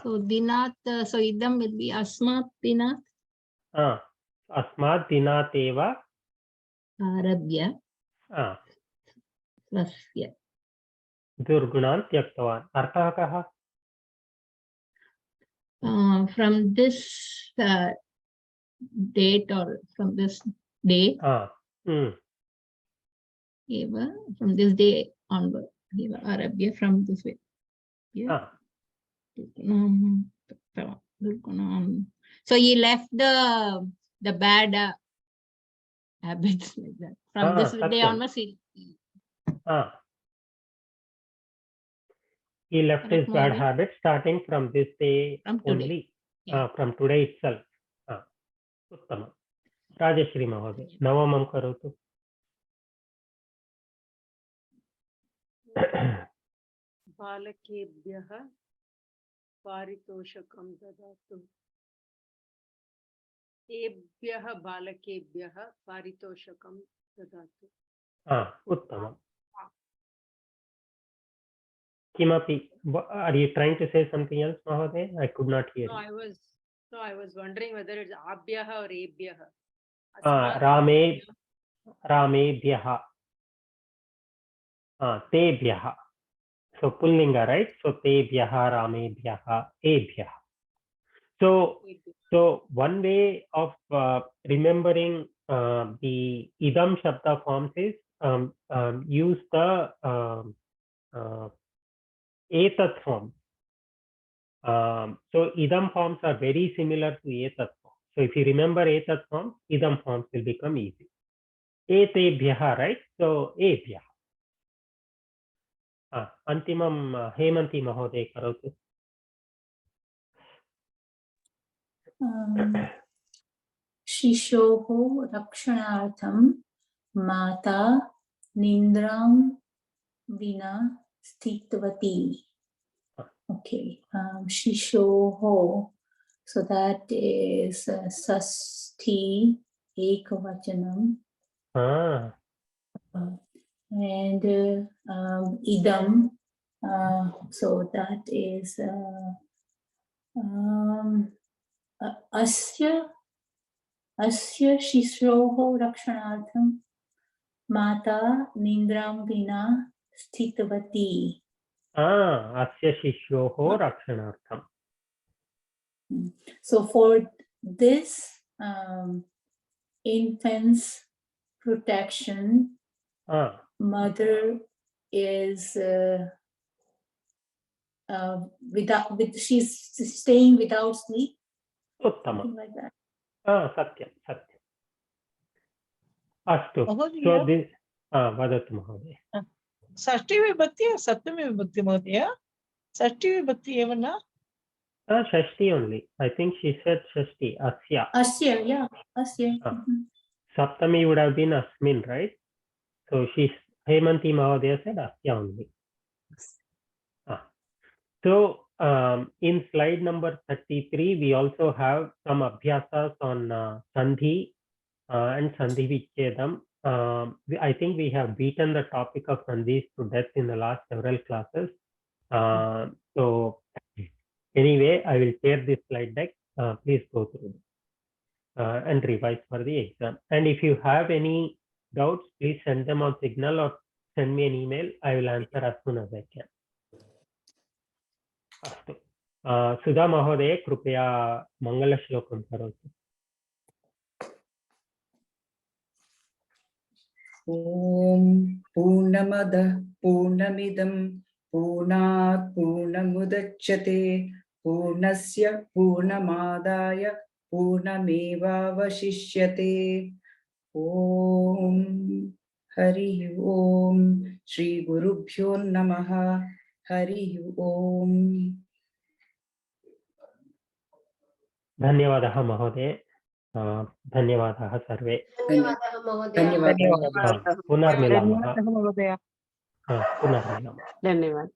So dinat, so idam will be asmat dinat. अस्मात् दिनात् एव आरभ्य स्वस्य दुर्गुणान् त्यक्तवान्. अर्थः कः? from this date or from this day, eva, from this day onward, eva arabhya, from this way. Yeah. So he left the bad habits like that. From this day onwards, he left his bad habits starting from this day only, from today itself. Uttama. Rajashri Mahoday, Navamam Karotu. बालकेभ्यः पारितोषकं ददातु एभ्यः बालकेभ्यः पारितोषकं ददातु उत्तमम् किमपि are you trying to say something else Mahoday? I could not hear you. I was wondering whether it's abhyah or ebhyah. Ramebhyah tebhyah. So pullinga, right? So tebhyah, ramebhyah, ebhyah. So one way of remembering the idam shabda forms is use the etat form. So idam forms are very similar to etat form. So if you remember etat forms, idam forms will become easy. Etebhyah, right? So ebhyah. Antimam Hemanti Mahoday karotu. शिशोः रक्षणार्थं माता निन्द्रां विना स्थितवती. Okay, शिशोः, so that is sasti ekavachanam. And idam, so that is asya शिशोः रक्षणार्थं माता निन्द्रां विना स्थितवती. Asya shishyoho rakshanartham. So for this infant's protection, mother is she's staying without sleep. Something like that. Satyam. Astu. So this vadatu Mahoday. षष्ठी विभक्ति या सप्तमी विभक्ति महोदय? षष्ठी विभक्ति एव न? Shashti only. I think she said Shashti. Asya. Yeah. Asya. Saptami would have been Asmin, right? So Hemanti Mahodaya said Asya only. So in slide number 33, we also have some abhyasas on Sandhi and Sandhi Vichedam. I think we have beaten the topic of Sandhis to death in the last several classes. So anyway, I will share this slide deck. Please go through it and revise for the exam. And if you have any doubts, please send them on Signal or send me an email. I will answer as soon as I can. Astu. Sudha Mahoday, Krupaya Mangala Shlokam Karotu. Om Purnamada Purnamidam Purnat Purnamudachyate Purnasya Purnamadaya Purnameva Vashishyate. Om Hari Om Shri Gurubhyo Namaha. Hari Om. धन्यवादः महोदय. धन्यवादः सर्वे. धन्यवादः महोदय. पुनर्मिलामः. धन्यवादः महोदय. पुनर्मिलामः. धन्यवाद.